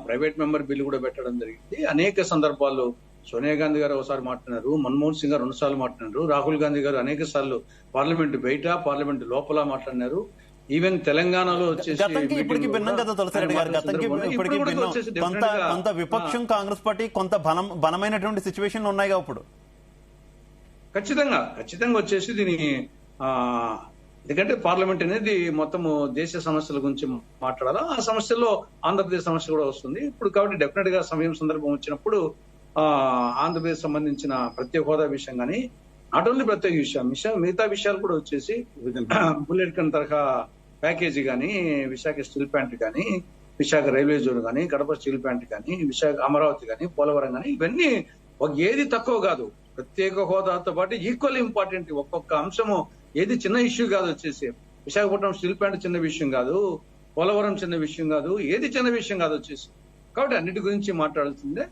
ప్రైవేట్ మెంబర్ బిల్లు కూడా పెట్టడం జరిగింది. అనేక సందర్భాల్లో సోనియా గాంధీ గారు ఒకసారి మాట్లాడినారు, మన్మోహన్ సింగ్ గారు 2 సార్లు మాట్లాడినారు, రాహుల్ గాంధీ గారు అనేక సార్లు పార్లమెంట్ బయట, పార్లమెంట్ లోపల మాట్లాడినారు. ఈవెన్ తెలంగాణలో వచ్చేసి ఇప్పటికి భిన్నం కదా తులసిరెడ్డి గారు, గతంకి ఇప్పటికి భిన్నం. కొంత విపక్షం కాంగ్రెస్ పార్టీ కొంత బలమైనటువంటి సిచ్యువేషన్ ఉన్నాయి ఇప్పుడు. ఖచ్చితంగా వచ్చేసి దీని ఎందుకంటే పార్లమెంట్ అనేది మొత్తము దేశ సమస్యల గురించి మాట్లాడాలా, ఆ సమస్యల్లో ఆంధ్రప్రదేశ్ సమస్య కూడా వస్తుంది ఇప్పుడు. కాబట్టి డెఫినెట్ గా సందర్భం వచ్చినప్పుడు ఆంధ్రప్రదేశ్ సంబంధించిన ప్రత్యేక హోదా విషయం కానీ, నాట్ ఓన్లీ ప్రత్యేక విషయం, మిగతా విషయాలు కూడా వచ్చేసి బుల్లెట్ కన్ తరహా ప్యాకేజీ కానీ, విశాఖ స్టీల్ ప్లాంట్ కానీ, విశాఖ రైల్వే జోన్ కానీ, కడప స్టీల్ ప్లాంట్ కానీ, విశాఖ అమరావతి కానీ, పోలవరం కానీ, ఇవన్నీ ఏది తక్కువ కాదు. ప్రత్యేక హోదాతో పాటు ఈక్వల్ ఇంపార్టెంట్. ఒక్కొక్క అంశము ఏది చిన్న ఇష్యూ కాదు. వచ్చేసి విశాఖపట్నం స్టీల్ ప్లాంట్ చిన్న విషయం కాదు, పోలవరం చిన్న విషయం కాదు, ఏది చిన్న విషయం కాదు వచ్చేసి. కాబట్టి అన్నిటి గురించి మాట్లాడాల్సిందే.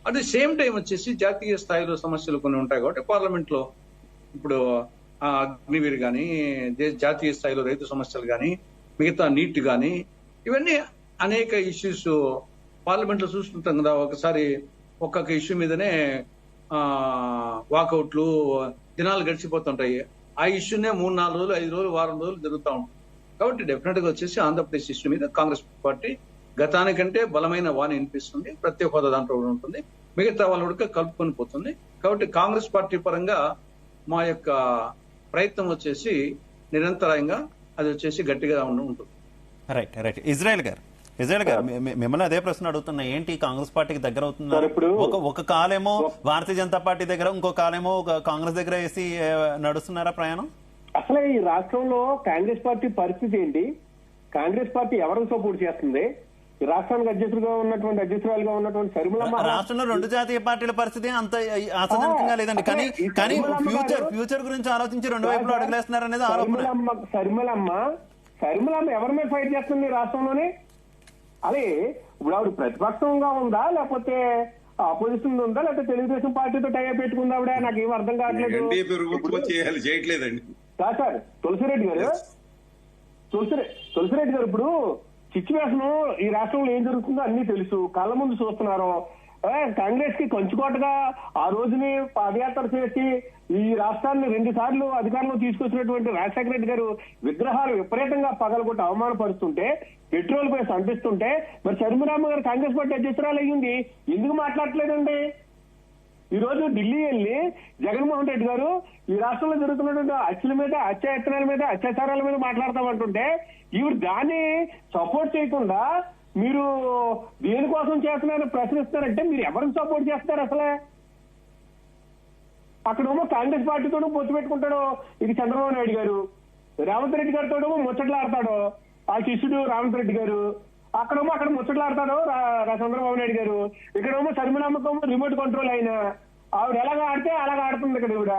అట్ ది సేమ్ టైం వచ్చేసి జాతీయ స్థాయిలో సమస్యలు కొన్ని ఉంటాయి కాబట్టి పార్లమెంట్ లో ఇప్పుడు అగ్నివీర్ కానీ, జాతీయ స్థాయిలో రైతు సమస్యలు కానీ, మిగతా నీట్ కానీ, ఇవన్నీ అనేక ఇష్యూస్ పార్లమెంట్ లో చూస్తుంటాం కదా. ఒకసారి ఒక్కొక్క ఇష్యూ మీదనే వాకౌట్లు దినాలు గడిచిపోతుంటాయి. ఆ ఇష్యూనే 3-4 రోజులు, 5 రోజులు, వారం రోజులు జరుగుతూ ఉంటుంది. కాబట్టి డెఫినెట్ గా వచ్చేసి ఆంధ్రప్రదేశ్ ఇష్యూ మీద కాంగ్రెస్ పార్టీ గతానికంటే బలమైన వాణి వినిపిస్తుంది. ప్రత్యేక హోదా దాంట్లో ఉంటుంది, మిగతా వాళ్ళు కూడా కలుపుకొని పోతుంది. కాబట్టి కాంగ్రెస్ పార్టీ పరంగా మా యొక్క ప్రయత్నం వచ్చేసి నిరంతరాయంగా అది వచ్చేసి గట్టిగా ఉంటుంది. రైట్. ఇజ్రాయెల్ గారు మిమ్మల్ని అదే ప్రశ్న అడుగుతున్నా, ఏంటి కాంగ్రెస్ పార్టీకి దగ్గర అవుతున్నారు? ఒక కాలేమో భారతీయ జనతా పార్టీ దగ్గర, ఇంకో కాలేమో కాంగ్రెస్ దగ్గర వేసి నడుస్తున్నారా ప్రయాణం? అసలే ఈ రాష్ట్రంలో కాంగ్రెస్ పార్టీ పరిస్థితి ఏంటి? కాంగ్రెస్ పార్టీ ఎవరికి సపోర్ట్ చేస్తుంది? ఈ రాష్ట్రానికి అధ్యక్షురాలుగా ఉన్నటువంటి షర్మిలమ్మ, రాష్ట్రంలో 2 జాతీయ పార్టీల పరిస్థితి అంత ఆశాజనకంగా లేదండి. కానీ ఫ్యూచర్ గురించి ఆలోచించి 2 వైపులు అడుగులేస్తున్నారు అనేది ఆరోపణ. షర్మిలమ్మ ఎవరి మీద ఫైట్ చేస్తుంది రాష్ట్రంలోనే? అదే ఇప్పుడు ఆవిడ ప్రతిపక్షంగా ఉందా, లేకపోతే అపోజిషన్ ఉందా, లేకపోతే తెలుగుదేశం పార్టీతో టై పెట్టుకుందా ఆవిడ? నాకు ఏం అర్థం కావట్లేదు. సార్ తులసిరెడ్డి గారు ఇప్పుడు సిచ్యువేషన్ ఈ రాష్ట్రంలో ఏం జరుగుతుందో అన్ని తెలుసు, కళ్ళ ముందు చూస్తున్నారు. కాంగ్రెస్ కి కంచుకోటగా ఆ రోజుని పాదయాత్ర చేసి ఈ రాష్ట్రాన్ని 2 సార్లు అధికారంలో తీసుకొచ్చినటువంటి రాజశేఖర రెడ్డి గారు విగ్రహాలు విపరీతంగా పగలగొట్టి అవమానపరుస్తుంటే, పెట్రోల్ పై సంపిస్తుంటే, మరి షర్మిలమ్మ గారు కాంగ్రెస్ పార్టీ అధ్యక్షురాలు అయ్యింది, ఎందుకు మాట్లాడలేదండి? ఈ రోజు ఢిల్లీ వెళ్ళి జగన్మోహన్ రెడ్డి గారు ఈ రాష్ట్రంలో జరుగుతున్నటువంటి హత్యల మీద, అత్యాయత్నాల మీద, అత్యాచారాల మీద మాట్లాడతామంటుంటే ఈవిడ దాన్ని సపోర్ట్ చేయకుండా మీరు దేనికోసం చేస్తున్నారని ప్రశ్నిస్తారంటే మీరు ఎవరికి సపోర్ట్ చేస్తారు? అసలే అక్కడేమో కాంగ్రెస్ పార్టీతోనూ పొత్తు పెట్టుకుంటాడు ఇది చంద్రబాబు నాయుడు గారు, రేవంత్ రెడ్డి గారితోనేమో ముచ్చట్లాడతాడు ఆ శిష్యుడు రేవంత్ రెడ్డి గారు, అక్కడ ముచ్చట్లాడతాడు చంద్రబాబు నాయుడు గారు, ఇక్కడేమో షర్మిలమ్మకేమో రిమోట్ కంట్రోల్ అయిన ఆవిడ ఎలాగ ఆడితే అలాగ ఆడుతుంది, ఇక్కడ ఈవిడ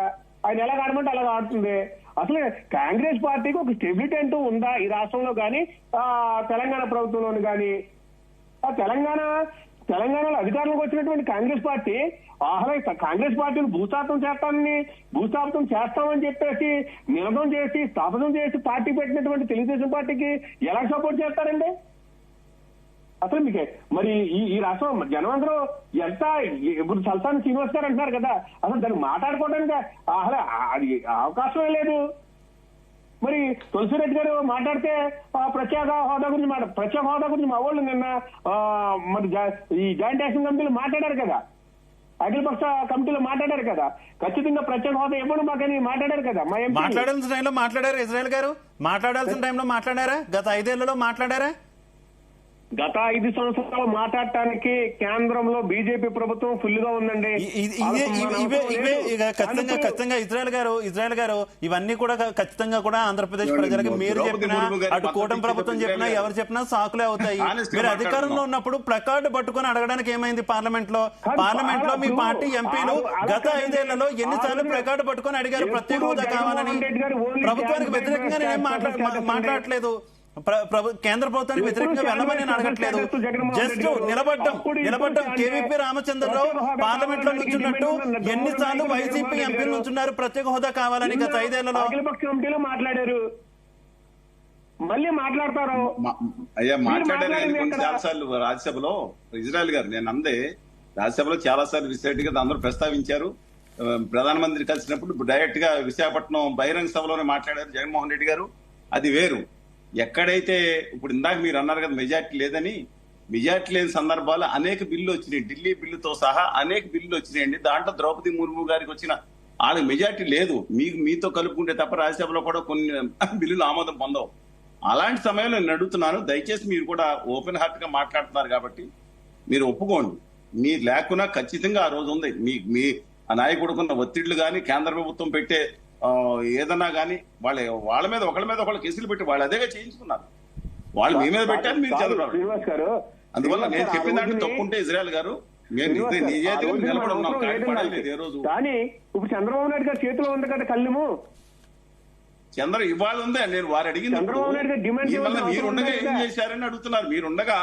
ఆయన ఎలాగ ఆడమంటే అలాగ ఆడుతుంది. అసలు కాంగ్రెస్ పార్టీకి ఒక స్టెబిలిటీ అంటూ ఉందా ఈ రాష్ట్రంలో కానీ, తెలంగాణ ప్రభుత్వంలోని కానీ? ఆ తెలంగాణ తెలంగాణలో అధికారంలోకి వచ్చినటువంటి కాంగ్రెస్ పార్టీ కాంగ్రెస్ పార్టీని భూస్థాపితం చేస్తామని చెప్పేసి నిలదం చేసి స్థాపనం చేసి పార్టీ పెట్టినటువంటి తెలుగుదేశం పార్టీకి ఎలా సపోర్ట్ చేస్తారండి? అసలు మీకే మరి ఈ రాష్ట్రం జనం అందరూ ఎంత ఇప్పుడు సల్సాని శ్రీనివాస్ గారు అంటున్నారు కదా, అసలు దాన్ని మాట్లాడుకోవడానికి అసలు అది అవకాశమే లేదు. మరి తులసిరెడ్డి గారు మాట్లాడితే ప్రత్యేక హోదా గురించి మా వాళ్ళు నిన్న మరి ఈ జాయింట్ యాక్షన్ కమిటీలో మాట్లాడారు కదా, అఖిలపక్ష కమిటీలో మాట్లాడారు కదా, ఖచ్చితంగా ప్రత్యేక హోదా ఇవ్వడం మాకని మాట్లాడారు కదా. మా మాట్లాడాల్సిన టైంలో మాట్లాడారు ఇజ్రాయెల్ గారు, మాట్లాడాల్సిన టైంలో మాట్లాడారా? గత 5 ఏళ్లలో మాట్లాడారా? గత 5 సంవత్సరాలు మాట్లాడటానికి కేంద్రంలో బీజేపీ ప్రభుత్వం ఫుల్ గా ఉందండి. ఖచ్చితంగా ఇజ్రాయెల్ గారు ఇవన్నీ కూడా ఖచ్చితంగా కూడా ఆంధ్రప్రదేశ్ ప్రజలకి మీరు చెప్పినా అటు కూటమి ప్రభుత్వం చెప్పినా ఎవరు చెప్పినా సాకులే అవుతాయి. మీరు అధికారంలో ఉన్నప్పుడు ప్లకార్డు పట్టుకొని అడగడానికి ఏమైంది? పార్లమెంట్ లో మీ పార్టీ ఎంపీలు గత 5 ఏళ్లలో ఎన్నిసార్లు ప్లకార్డు పట్టుకొని అడిగారు ప్రత్యేక హోదా కావాలని? ప్రభుత్వానికి వ్యతిరేకంగా నేనేం మాట్లాడట్లేదు, కేంద్ర ప్రభుత్వానికి వ్యతిరేకంగా వెళ్ళమని నేను అడగట్లేదు. జస్ట్ నిలబడ్డం కేవీపీ రామచంద్రరావు పార్లమెంట్ లో నుంచున్నట్టు ఎన్నిసార్లు వైసీపీ ఎంపీలు నుంచున్నారు ప్రత్యేక హోదా కావాలని గత 5 ఏళ్లలో? అఖిలపక్ష కమిటీలో మాట్లాడారు, మళ్ళీ మాట్లాడతారు. అయ్యా మాట్లాడారు చాలా సార్లు రాజ్యసభలో. ఇజ్రాయెల్ గారు నేను అందే రాజ్యసభలో చాలా సార్లు రీసెంట్ గా అందరూ ప్రస్తావించారు. ప్రధానమంత్రి కలిసినప్పుడు డైరెక్ట్ గా విశాఖపట్నం బహిరంగ సభలోనే మాట్లాడారు జగన్మోహన్ రెడ్డి గారు. అది వేరు. ఎక్కడైతే ఇప్పుడు ఇందాక మీరు అన్నారు కదా మెజార్టీ లేదని, మెజార్టీ లేని సందర్భాలు అనేక బిల్లు వచ్చినాయి, ఢిల్లీ బిల్లుతో సహా అనేక బిల్లులు వచ్చినాయండి. దాంట్లో ద్రౌపది ముర్ము గారికి వచ్చిన వాళ్ళకి మెజార్టీ లేదు, మీతో కలుపుకుంటే తప్ప రాజ్యసభలో కూడా కొన్ని బిల్లులు ఆమోదం పొందవు. అలాంటి సమయంలో నేను అడుగుతున్నాను, దయచేసి మీరు కూడా ఓపెన్ హార్ట్ గా మాట్లాడుతున్నారు కాబట్టి మీరు ఒప్పుకోండి. మీరు లేకున్నా ఖచ్చితంగా ఆ రోజు ఉంది మీ ఆ నాయకుడుకున్న ఒత్తిళ్లు కానీ కేంద్ర ప్రభుత్వం పెట్టే ఏదన్నా గానీ వాళ్ళ మీద ఒకళ్ళ కేసులు పెట్టి వాళ్ళు అదేగా చేయించుకున్నారు. వాళ్ళు మీ మీద పెట్టారు, మీరు చదువు. అందువల్ల నేను చెప్పిన దాంట్లో తప్పుంటే ఇజ్రాయెల్ గారు నిలబడలేదు ఏ రోజు. కానీ ఇప్పుడు చంద్రబాబు నాయుడు గారి చేతిలో ఉంది కదా కళ్ళెము. ఇవాళ ఉందే నేను వారు అడిగింది. చంద్రబాబు నాయుడు గారు డిమాండ్ మీరుండగా ఏం చేశారని అడుగుతున్నారు. మీరుండగా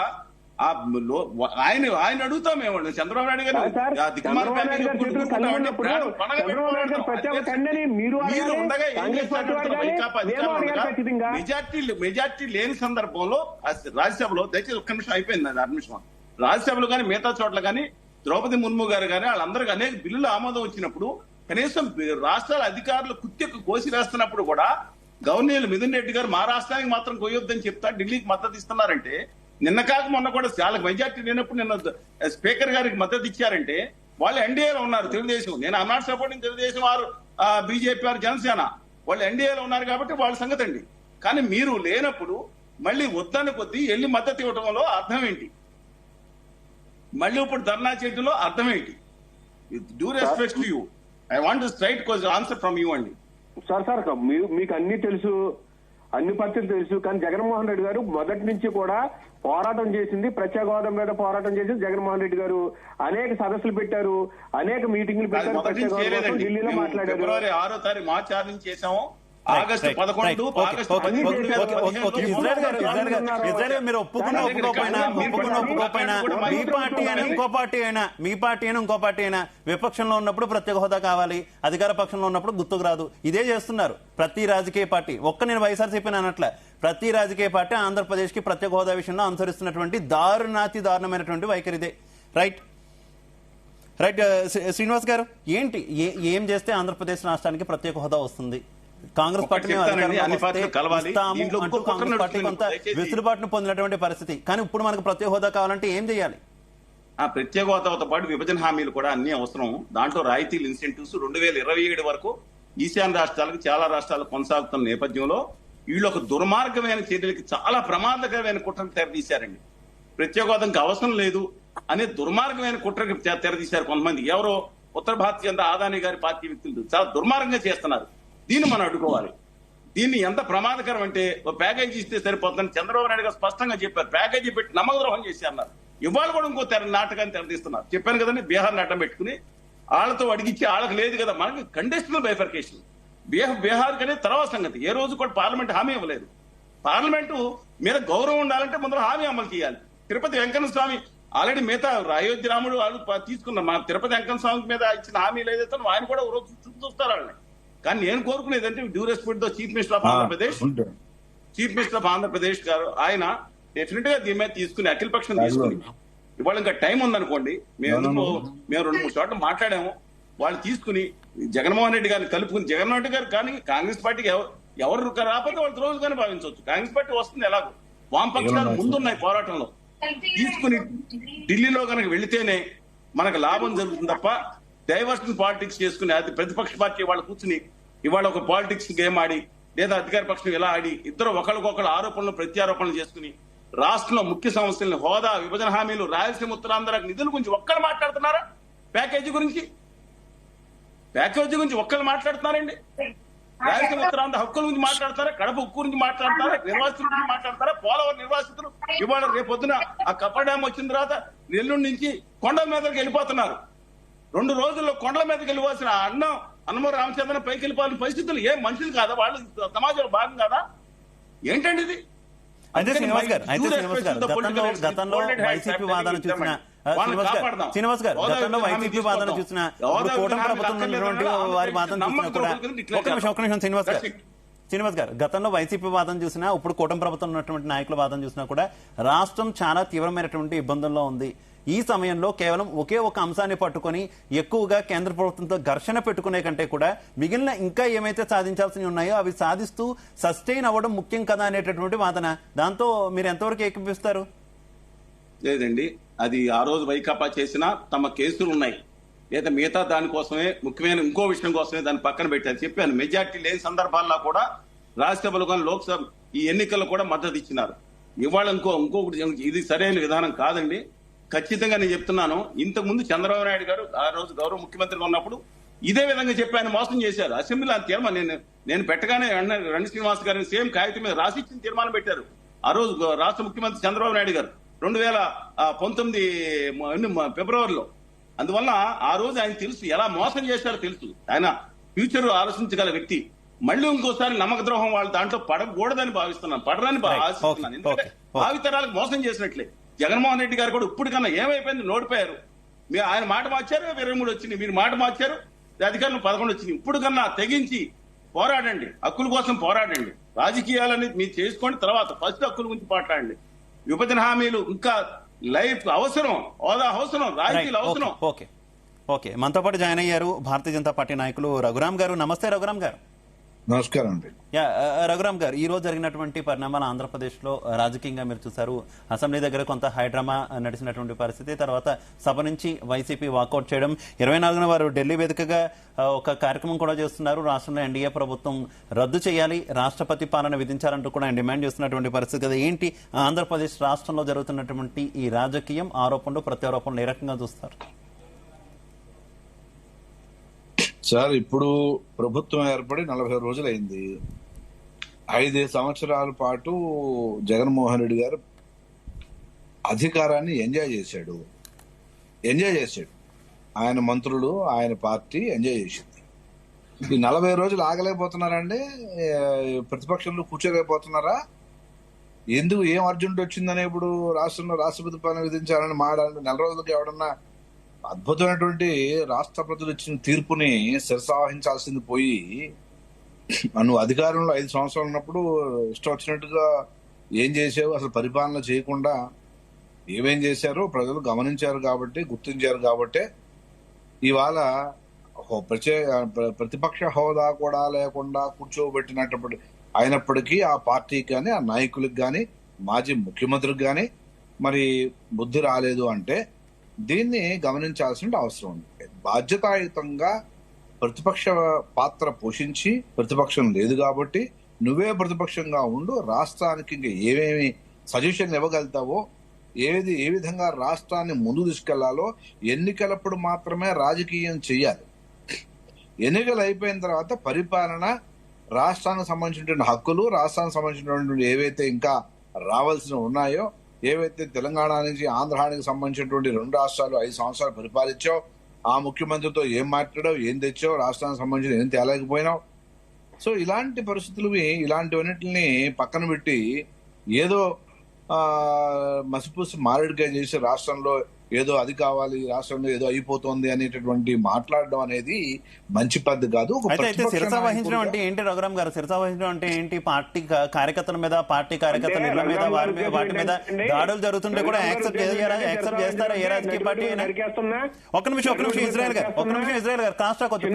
ఆయన అడుగుతామేమండి చంద్రబాబు నాయుడు గారు మెజార్టీ లేని సందర్భంలో రాజ్యసభలో దయచేసి ఒక్క నిమిషం అయిపోయింది అడ్మిషన్. రాజ్యసభలో కానీ మిగతా చోట్ల కానీ ద్రౌపది ముర్ము గారు కానీ వాళ్ళందరికీ అనేక బిల్లులు ఆమోదం వచ్చినప్పుడు కనీసం రాష్ట్రాల అధికారులు కుత్తెక్కు కోసి వేస్తున్నప్పుడు కూడా గవర్నర్ మిథున్ రెడ్డి గారు మా రాష్ట్రానికి మాత్రం కోయొద్దని చెప్తా ఢిల్లీకి మద్దతు ఇస్తున్నారంటే, నిన్న కాక మొన్న కూడా వాళ్ళకి మెజార్టీ లేనప్పుడు నిన్న స్పీకర్ గారికి మద్దతు ఇచ్చారంటే వాళ్ళు ఎన్డీఏలో ఉన్నారు. తెలుగుదేశం, నేను ఐఎమ్ నాట్ సపోర్టింగ్ తెలుగుదేశం వారు బీజేపీ వారు జనసేన, వాళ్ళు ఎన్డీఏలో ఉన్నారు కాబట్టి వాళ్ళ సంగతి అండి. కానీ మీరు లేనప్పుడు మళ్ళీ వద్దని కొద్దీ వెళ్ళి మద్దతు ఇవ్వడంలో అర్థం ఏంటి? మళ్ళీ ఇప్పుడు ధర్నా చేయడంలో అర్థం ఏంటి? Due respect to you, I want straight answer from you అండి. సార్ మీకు అన్ని తెలుసు, అన్ని పరిస్థితులు తెలుసు. కానీ జగన్మోహన్ రెడ్డి గారు మొదటి నుంచి కూడా పోరాటం చేసింది, ప్రత్యేక హోదా మీద పోరాటం చేసింది జగన్మోహన్ రెడ్డి గారు. అనేక సదస్సులు పెట్టారు, అనేక మీటింగ్లు పెట్టారు, ఢిల్లీలో మాట్లాడారు. ఫిబ్రవరి 6వ తారీఖు మార్చి 6 నుంచి చేసాము. ఆగస్టు 11 మీరు ఒప్పుకున్నా ఒప్పుకోకపోయినా మీ పార్టీ అయినా ఇంకో పార్టీ అయినా విపక్షంలో ఉన్నప్పుడు ప్రత్యేక హోదా కావాలి, అధికార పక్షంలో ఉన్నప్పుడు గుర్తుకు రాదు. ఇదే చేస్తున్నారు ప్రతి రాజకీయ పార్టీ. నేను వైఎస్ఆర్సీపీ అనట్లే, ప్రతి రాజకీయ పార్టీ ఆంధ్రప్రదేశ్ కి ప్రత్యేక హోదా విషయంలో అనుసరిస్తున్నటువంటి దారుణమైనటువంటి వైఖరిదే. రైట్ శ్రీనివాస్ గారు, ఏంటి ఏం చేస్తే ఆంధ్రప్రదేశ్ రాష్ట్రానికి ప్రత్యేక హోదా వస్తుంది? కాంగ్రెస్ పార్టీ కొంత వెసులుబాటును పొందినటువంటి పరిస్థితి, కానీ ఇప్పుడు మనకు ప్రత్యేక హోదా కావాలంటే ఏం చేయాలి? ప్రత్యేక హోదాతో పాటు విభజన హామీలు కూడా అన్ని అవసరం. దాంట్లో రాయితీలు, ఇన్సెంటివ్స్ 2027 వరకు ఈశాన్య రాష్ట్రాలకు చాలా రాష్ట్రాలు కొనసాగుతున్న నేపథ్యంలో వీళ్ళు ఒక దుర్మార్గమైన చర్యలకి, చాలా ప్రమాదకరమైన కుట్రకు తెరదీశారండి. ప్రత్యేక హోదాకి అవసరం లేదు అనే దుర్మార్గమైన కుట్రకి తెరదీశారు కొంతమంది. ఎవరో ఉత్తర భారతీయ జనతా ఆదాని గారి పార్టీ వ్యక్తులు చాలా దుర్మార్గంగా చేస్తున్నారు. దీన్ని మనం అడ్డుకోవాలి. దీన్ని ఎంత ప్రమాదకరం అంటే ఒక ప్యాకేజీ ఇస్తే సరిపోతుందని చంద్రబాబు నాయుడు గారు స్పష్టంగా చెప్పారు. ప్యాకేజీ పెట్టి నమ్మద్రోహం చేసి అన్నారు. ఇవాళ కూడా ఇంకో నాటకాన్ని తెరదీస్తున్నారు. చెప్పాను కదండి, బీహార్ అడ్డం పెట్టుకుని వాళ్ళతో అడిగిచ్చి వాళ్ళకి లేదు కదా, మనకి కండిషనల్ బైఫర్కేషన్. బీహార్ కనే తర్వాత సంగతి. ఏ రోజు కూడా పార్లమెంట్ హామీ ఇవ్వలేదు. పార్లమెంటు మీద గౌరవం ఉండాలంటే ముందర హామీ అమలు చేయాలి. తిరుపతి వెంకన్న స్వామి ఆల్రెడీ మిగతా అయోధ్య రాముడు వాళ్ళు తీసుకున్నారు. మా తిరుపతి వెంకన్న స్వామి మీద ఇచ్చిన హామీలు ఏదైతే ఆయన కూడా రోజు చూస్తారు వాళ్ళని. కానీ నేను కోరుకునేది అంటే డ్యూ రెస్పెక్ట్ తో చీఫ్ మినిస్టర్ ఆఫ్ ఆంధ్రప్రదేశ్ గారు ఆయన డెఫినెట్ గా దీని మీద తీసుకుని అఖిల పక్షం తీసుకుని ఇవాళ ఇంకా టైం ఉందనుకోండి, మేము 2-3 చోట్ల మాట్లాడాము, వాళ్ళు తీసుకుని జగన్మోహన్ రెడ్డి గారిని కలుపుకుని, జగన్మోహన్ రెడ్డి గారు కానీ కాంగ్రెస్ పార్టీకి ఎవరు రాకపోతే వాళ్ళు రోజుగానే భావించవచ్చు. కాంగ్రెస్ పార్టీ వస్తుంది ఎలాగో, వామపక్షాలు ముందున్నాయి పోరాటంలో, తీసుకుని ఢిల్లీలో కనుక వెళితేనే మనకు లాభం జరుగుతుంది తప్ప డైవర్షన్ పాలిటిక్స్ చేసుకుని అది ప్రతిపక్ష పార్టీ వాళ్ళు కూర్చుని ఇవాళ ఒక పాలిటిక్స్ గేమ్ ఆడి లేదా అధికార పక్షం ఇలా ఆడి ఇద్దరు ఒకరికొకరు ఆరోపణలు ప్రత్యారోపణలు చేసుకుని రాష్ట్రంలో ముఖ్య సమస్యలను హోదా, విభజన హామీలు, రాయలసీమ ఉత్తరాంధ్ర నిధుల గురించి ఒక్కరు మాట్లాడుతున్నారా? ప్యాకేజీ గురించి ఒక్కరు మాట్లాడుతున్నారండి? రాయలసీమ ఉత్తరాంధ్ర హక్కుల గురించి మాట్లాడతారా? కడప ఉక్కు గురించి మాట్లాడతారా? నిర్వాసితుల గురించి మాట్లాడతారా? పోలవరం నిర్వాసితులు ఇవాళ రేపొద్దున ఆ కప్ప డ్యామ్ వచ్చిన తర్వాత నెల్లూరు నుంచి కొండల మీదకి వెళ్ళిపోతున్నారు. 2 రోజుల్లో కొండల మీదకి వెళ్ళిపోవాల్సిన అన్నమూరి రామచంద్రన్ పైకి వెళ్ళిపోవాల్సిన పరిస్థితులు ఏం మనుషులు కాదా? వాళ్ళు సమాజంలో భాగం కాదా? ఏంటండి ఇది? అయితే శ్రీనివాస్ గారు గతంలో వైసీపీ వాదన చూసిన శ్రీనివాస్ గారు గతంలో వైసీపీ వాదన చూసిన కూటమి ప్రభుత్వం ఉన్నటువంటి వారి వాదన చూసినా కూడా ఒక నిమిషం శ్రీనివాస్ గారు గతంలో వైసీపీ వాదన చూసినా ఇప్పుడు కూటమి ప్రభుత్వం ఉన్నటువంటి నాయకుల వాదన చూసినా కూడా రాష్ట్రం చాలా తీవ్రమైనటువంటి ఇబ్బందుల్లో ఉంది. ఈ సమయంలో కేవలం ఒకే ఒక అంశాన్ని పట్టుకొని ఎక్కువగా కేంద్ర ప్రభుత్వంతో ఘర్షణ పెట్టుకునే కంటే కూడా మిగిలిన ఇంకా ఏమైతే సాధించాల్సి ఉన్నాయో అవి సాధిస్తూ సస్టైన్ అవ్వడం ముఖ్యం కదా అనేటటువంటి వాదన. దాంతో మీరు ఎంతవరకు ఏకీపిస్తారు? లేదండి, అది ఆ రోజు వైకాపా చేసిన తమ కేసులు ఉన్నాయి, లేదా మిగతా దానికోసమే ముఖ్యమైన ఇంకో విషయం కోసమే దాన్ని పక్కన పెట్టారు. చెప్పాను, మెజార్టీ లేని సందర్భాల్లో కూడా రాజ్యసభలో కానీ లోక్సభ ఈ ఎన్నికల్లో కూడా మద్దతు ఇచ్చినారు. ఇవాళ ఇంకొకటి ఇది సరైన విధానం కాదండి. ఖచ్చితంగా నేను చెప్తున్నాను, ఇంతకు ముందు చంద్రబాబు నాయుడు గారు ఆ రోజు గౌరవ ముఖ్యమంత్రిగా ఉన్నప్పుడు ఇదే విధంగా చెప్పి ఆయన మోసం చేశారు. అసెంబ్లీలో తీర్మానం నేను పెట్టగానే రణి శ్రీనివాస్ గారిని సేమ్ కాగితం మీద రాసిచ్చిన తీర్మానం పెట్టారు ఆ రోజు రాష్ట్ర ముఖ్యమంత్రి చంద్రబాబు నాయుడు గారు 2019 ఫిబ్రవరిలో. అందువల్ల ఆ రోజు ఆయన తెలుసు ఎలా మోసం చేశారో తెలుసు. ఆయన ఫ్యూచర్ ఆలోచించగల వ్యక్తి. మళ్ళీ ఇంకోసారి నమ్మక ద్రోహం వాళ్ళు దాంట్లో పడకూడదని భావిస్తున్నాను, పడరని ఆశిస్తున్నాను. ఎందుకంటే భావితరాలకు మోసం చేసినట్లే. జగన్మోహన్ రెడ్డి గారు కూడా ఇప్పటికన్నా ఏమైపోయింది, నోడిపోయారు. మీరు ఆయన మాట మార్చారు, 23 వచ్చింది, మీరు మాట మార్చారు, అధికారులు 11 వచ్చింది. ఇప్పటికన్నా తెగించి పోరాడండి, హక్కుల కోసం పోరాడండి. రాజకీయాలని మీరు చేసుకోండి, తర్వాత ఫస్ట్ హక్కుల గురించి మాట్లాడండి. విభజన హామీలు ఇంకా లైఫ్ అవసరం, హోదా అవసరం, రాజకీయాలు అవసరం. ఓకే మనతో పాటు జాయిన్ అయ్యారు భారతీయ జనతా పార్టీ నాయకులు రఘురామ్ గారు. నమస్తే రఘురామ్ గారు. నమస్కారం అండి. రఘురామ్ గారు, ఈ రోజు జరిగినటువంటి పరిణామాలు ఆంధ్రప్రదేశ్ లో రాజకీయంగా మీరు చూశారు. అసెంబ్లీ దగ్గర కొంత హైడ్రామా నడిచినటువంటి పరిస్థితి, తర్వాత సభ నుంచి వైసీపీ వాకౌట్ చేయడం, 24న వారు ఢిల్లీ వేదికగా ఒక కార్యక్రమం కూడా చేస్తున్నారు. రాష్ట్రంలో ఎన్డీఏ ప్రభుత్వం రద్దు చేయాలి, రాష్ట్రపతి పాలన విధించాలంటూ కూడా ఆయన డిమాండ్ చేస్తున్నటువంటి పరిస్థితి కదా. ఏంటి ఆంధ్రప్రదేశ్ రాష్ట్రంలో జరుగుతున్నటువంటి ఈ రాజకీయం, ఆరోపణలు ప్రత్యారోపణలు ఏ రకంగా చూస్తారు? సార్, ఇప్పుడు ప్రభుత్వం ఏర్పడి 40 రోజులైంది. 5 సంవత్సరాల పాటు జగన్మోహన్ రెడ్డి గారు అధికారాన్ని ఎంజాయ్ చేశాడు. ఆయన మంత్రులు, ఆయన పార్టీ ఎంజాయ్ చేసింది. ఈ 40 రోజులు ఆగలేకపోతున్నారండి? ప్రతిపక్షంలో కూర్చోలేకపోతున్నారా? ఎందుకు, ఏం అర్జెంట్ వచ్చిందని ఇప్పుడు రాష్ట్రంలో రాష్ట్రపతి పాలన విధించాలని మాట్లాడాలని 4 రోజులకి ఎవడన్నా అద్భుతమైనటువంటి రాష్ట్ర ప్రజలు ఇచ్చిన తీర్పుని శిరసావహించాల్సింది పోయి, నువ్వు అధికారంలో 5 సంవత్సరాలు ఉన్నప్పుడు ఇష్టం వచ్చినట్టుగా ఏం చేసావు, అసలు పరిపాలన చేయకుండా ఏమేం చేశారో ప్రజలు గమనించారు కాబట్టి, గుర్తించారు కాబట్టి ఇవాళ ప్రతిపక్ష హోదా కూడా లేకుండా కూర్చోబెట్టినటువంటి అయినప్పటికీ ఆ పార్టీకి కానీ, ఆ నాయకులకు కానీ, మాజీ ముఖ్యమంత్రికి కానీ మరి బుద్ధి రాలేదు అంటే దీన్ని గమనించాల్సిన అవసరం ఉంది. బాధ్యతాయుతంగా ప్రతిపక్ష పాత్ర పోషించి, ప్రతిపక్షం లేదు కాబట్టి నువ్వే ప్రతిపక్షంగా ఉండు, రాష్ట్రానికి ఇంకా ఏమేమి సజెషన్ ఇవ్వగలుగుతావో, ఏ విధంగా రాష్ట్రాన్ని ముందు తీసుకెళ్లాలో ఎన్నికలప్పుడు మాత్రమే రాజకీయం చేయాలి. ఎన్నికలు అయిపోయిన తర్వాత పరిపాలన, రాష్ట్రానికి సంబంధించినటువంటి హక్కులు, రాష్ట్రానికి సంబంధించినటువంటి ఏవైతే ఇంకా రావాల్సిన ఉన్నాయో, ఏవైతే తెలంగాణ నుంచి ఆంధ్రానికి సంబంధించినటువంటి 2 రాష్ట్రాలు 5 సంవత్సరాలు పరిపాలించావు, ఆ ముఖ్యమంత్రితో ఏం మాట్లాడావు, ఏం తెచ్చావు, రాష్ట్రానికి సంబంధించిన ఏం తేలేకపోయినావు. సో ఇలాంటి పరిస్థితులు, ఇలాంటివన్నిటిని పక్కన పెట్టి ఏదో మసిపూసి మారేడుకాయ చేసి రాష్ట్రంలో ఏదో అది కావాలి, రాష్ట్రంలో ఏదో అయిపోతుంది అనేటటువంటి మాట్లాడడం అనేది మంచి పద్ధతి కాదు. అయితే శిరస వహించడం అంటే ఏంటి రఘురామ్ గారు? శిరస వహించడం అంటే ఏంటి? పార్టీ కార్యకర్తల మీద, పార్టీ కార్యకర్తల ఇళ్ల మీద, వాటి మీద దాడులు జరుగుతుంటే కూడా యాక్సెప్ట్ చేస్తారా ఏ రాజకీయ పార్టీ అయినా? ఒక్క నిమిషం ఇజ్రాయెల్ గారు క్రాస్ టాక్ వద్దు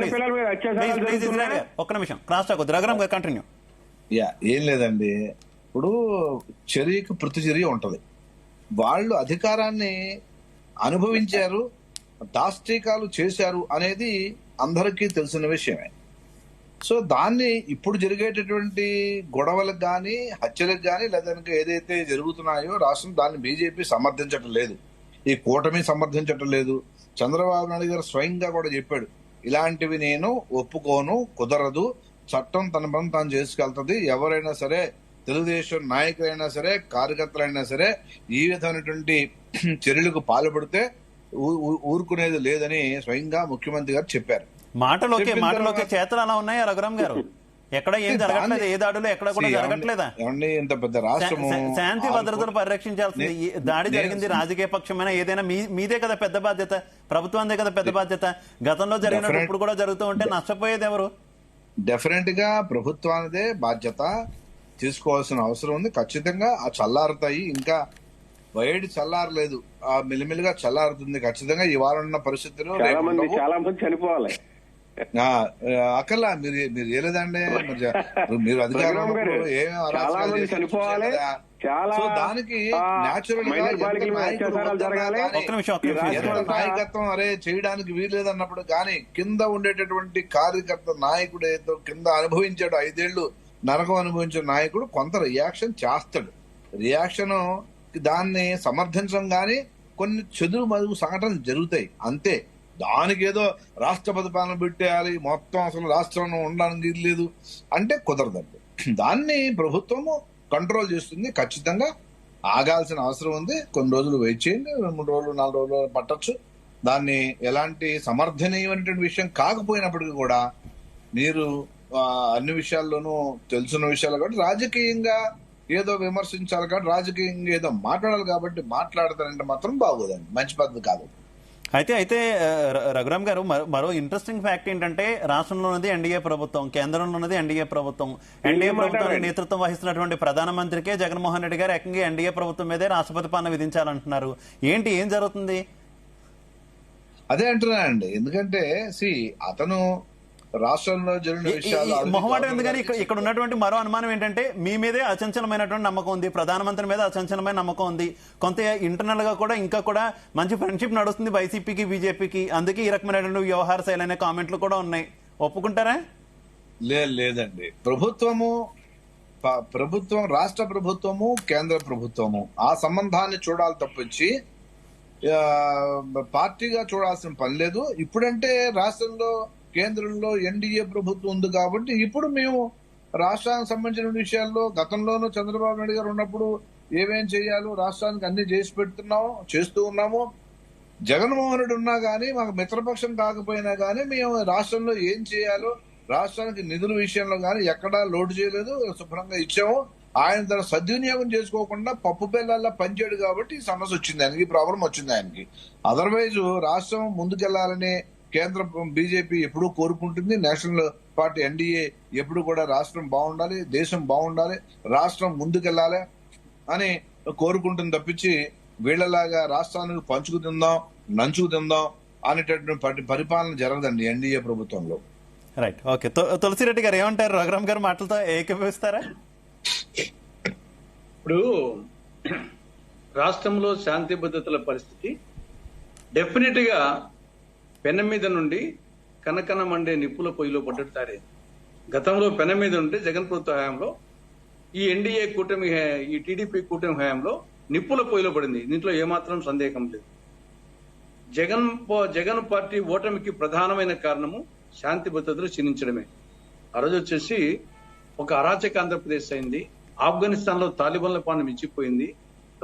ప్లీజ్ ఇజ్రాయెల్ గారు ఒక్క నిమిషం క్రాస్ టాక్ వద్దు. రఘురామ్ గారు కంటిన్యూ. ఏం లేదండి, ఇప్పుడు చర్యకు ప్రతిచర్య ఉంటది. వాళ్ళు అధికారాన్ని అనుభవించారు, దాష్టీకాలు చేశారు అనేది అందరికీ తెలిసిన విషయమే. సో దాన్ని ఇప్పుడు జరిగేటటువంటి గొడవలకు కానీ, హత్యలకు కానీ, లేదా ఏదైతే జరుగుతున్నాయో రాష్ట్రం దాన్ని బీజేపీ సమర్థించటం లేదు, ఈ కూటమి సమర్థించటం లేదు. చంద్రబాబు నాయుడు గారు స్వయంగా కూడా చెప్పాడు, ఇలాంటివి నేను ఒప్పుకోను, కుదరదు, చట్టం తన పని తాను చేసుకెళ్తుంది. ఎవరైనా సరే, తెలుగుదేశం నాయకులైనా సరే, కార్యకర్తలైనా సరే, ఈ విధమైనటువంటి చర్యలకు పాల్పడితే ఊరుకునేది లేదని స్వయంగా ముఖ్యమంత్రి గారు చెప్పారు. మాటలోకే చేతలు అలా ఉన్నాయా రఘురామ్ గారు? ఎక్కడ ఏం జరగట్లేదు, ఏ దాడులు ఎక్కడ కూడా జరగట్లేదా? ఏమండి, ఇంత పెద్ద రాష్ట్రము శాంతి భద్రతలు పరిరక్షించాల్సింది. దాడి జరిగింది రాజకీయ పక్షమైనా ఏదైనా మీదే కదా పెద్ద బాధ్యత, ప్రభుత్వాందే కదా పెద్ద బాధ్యత. గతంలో జరిగినప్పుడు ఇప్పుడు కూడా జరుగుతూ ఉంటే నష్టపోయేది ఎవరు? డెఫినెట్ గా ప్రభుత్వానిదే బాధ్యత తీసుకోవాల్సిన అవసరం ఉంది. ఖచ్చితంగా ఆ చల్లారుతాయి, ఇంకా బయట చల్లారలేదు, ఆ మెల్లిమెల్లిగా చల్లారుతుంది ఖచ్చితంగా. ఇవాళ ఉన్న పరిస్థితుల్లో చాలా మంది చనిపోవాలి. అక్కర్లా మీరు ఏలేదండి, మీరు అధికారంలో ఏమేమి చనిపోవాలి. దానికి న్యాచురల్ నాయకత్వం చేయడానికి వీల్లేదన్నప్పుడు కానీ కింద ఉండేటటువంటి కార్యకర్త నాయకుడు ఏదో కింద అనుభవించాడు, 5 ఏళ్లు నరకం అనుభవించిన నాయకుడు కొంత రియాక్షన్ చేస్తాడు. రియాక్షన్ దాన్ని సమర్థించడం గాని కొన్ని చెదురు మదుగు సంఘటనలు జరుగుతాయి అంతే. దానికి ఏదో రాష్ట్రపతి పాలన పెట్టేయాలి, మొత్తం అసలు రాష్ట్రంలో ఉండడానికి లేదు అంటే కుదరదండి. దాన్ని ప్రభుత్వము కంట్రోల్ చేస్తుంది. ఖచ్చితంగా ఆగాల్సిన అవసరం ఉంది. కొన్ని రోజులు వెయిట్ చేయండి, 3 రోజులు 4 రోజులు పట్టొచ్చు. దాన్ని ఎలాంటి సమర్థనీయమైనటువంటి విషయం కాకపోయినప్పటికీ కూడా మీరు అన్ని విషయాల్లోనూ తెలుసున్న విషయాలు కాబట్టి రాజకీయంగా ఏదో విమర్శించాలి కాబట్టి, రాజకీయంగా ఏదో మాట్లాడాలి కాబట్టి మాట్లాడతారంటే మాత్రం బాగోదండి, మంచి పద్ధతి కాదు. అయితే రఘురామ్ గారు మరో ఇంట్రెస్టింగ్ ఫ్యాక్ట్ ఏంటంటే రాష్ట్రంలో ఉన్నది ఎన్డీఏ ప్రభుత్వం, కేంద్రంలో ఉన్నది ఎన్డీఏ ప్రభుత్వం. ఎన్డీఏ ప్రభుత్వానికి నేతృత్వం వహిస్తున్నటువంటి ప్రధానమంత్రికే జగన్మోహన్ రెడ్డి గారు ఏకంగా ఎన్డీఏ ప్రభుత్వం మీదే రాష్ట్రపతి పాలన విధించాలంటున్నారు. ఏంటి, ఏం జరుగుతుంది? అదే అంటున్నానండి, ఎందుకంటే అతను రాష్ట్రంలో జరిగిన విషయాలు మొహమాటం ఎందుకని ఇక్కడ ఉన్నటువంటి మరో అనుమానం ఏంటంటే మీ మీదే అచంచలమైనటువంటి నమ్మకం ఉంది, ప్రధానమంత్రి మీద అచంచలమైన నమ్మకం ఉంది. కొంత ఇంటర్నల్ గా కూడా ఇంకా కూడా మంచి ఫ్రెండ్షిప్ నడుస్తుంది వైసీపీకి బీజేపీకి. అందుకే ఈ రకమైనటువంటి వ్యవహార శైలి అనే కామెంట్లు కూడా ఉన్నాయి. ఒప్పుకుంటారా? లేదండి, ప్రభుత్వం రాష్ట్ర ప్రభుత్వము కేంద్ర ప్రభుత్వము ఆ సంబంధాన్ని చూడాలి తప్పించి పార్టీగా చూడాల్సిన పని లేదు. ఇప్పుడంటే రాష్ట్రంలో కేంద్రంలో ఎన్డీఏ ప్రభుత్వం ఉంది కాబట్టి ఇప్పుడు మేము రాష్ట్రానికి సంబంధించిన విషయాల్లో గతంలోనూ చంద్రబాబు నాయుడు గారు ఉన్నప్పుడు ఏమేం చేయాలో రాష్ట్రానికి అన్ని చేస్తూ ఉన్నాము. జగన్మోహన్ రెడ్డి ఉన్నా గానీ, మాకు మిత్రపక్షం కాకపోయినా గానీ మేము రాష్ట్రంలో ఏం చేయాలో రాష్ట్రానికి నిధుల విషయంలో గానీ ఎక్కడా లోటు చేయలేదు, శుభ్రంగా ఇచ్చాము. ఆయన తన సద్వినియోగం చేసుకోకుండా పప్పు బెల్లాల్లో పనిచేయడు కాబట్టి ఈ సమస్య వచ్చింది ఆయనకి, ఈ ప్రాబ్లం వచ్చింది ఆయనకి. అదర్వైజ్ రాష్ట్రం ముందుకెళ్లాలని కేంద్ర బీజేపీ ఎప్పుడూ కోరుకుంటుంది, నేషనల్ పార్టీ ఎన్డీఏ ఎప్పుడు కూడా రాష్ట్రం బాగుండాలి, దేశం బాగుండాలి, రాష్ట్రం ముందుకెళ్లాలి అని కోరుకుంటుంది తప్పించి వీళ్లలాగా రాష్ట్రానికి పంచుకు తిందాం, నంచుకు తిందాం అనేటటువంటి పరిపాలన జరగదండి ఎన్డీఏ ప్రభుత్వంలో. Right, okay. తులసిరెడ్డి గారు ఏమంటారు? రఘురామ్ గారు మాటలతో ఏకీభవిస్తారా? ఇప్పుడు రాష్ట్రంలో శాంతి భద్రతల పరిస్థితి డెఫినెట్ గా పెనం మీద నుండి కనకన మండే నిప్పుల పొయ్యిలో పడ్డట్టు తారేది. గతంలో పెనం మీద ఉంటే జగన్ ప్రభుత్వ హయాంలో ఈ ఎన్డీఏ కూటమి, ఈ టీడీపీ కూటమి హయాంలో నిప్పుల పొయ్యిలో పడింది. దీంట్లో ఏమాత్రం సందేహం లేదు. జగన్ పార్టీ ఓటమికి ప్రధానమైన కారణము శాంతి భద్రతలు క్షీణించడమే. ఆ రోజు వచ్చేసి ఒక అరాచక ఆంధ్రప్రదేశ్ అయింది, ఆఫ్ఘనిస్తాన్ లో తాలిబాన్ల పాలన మించిపోయింది,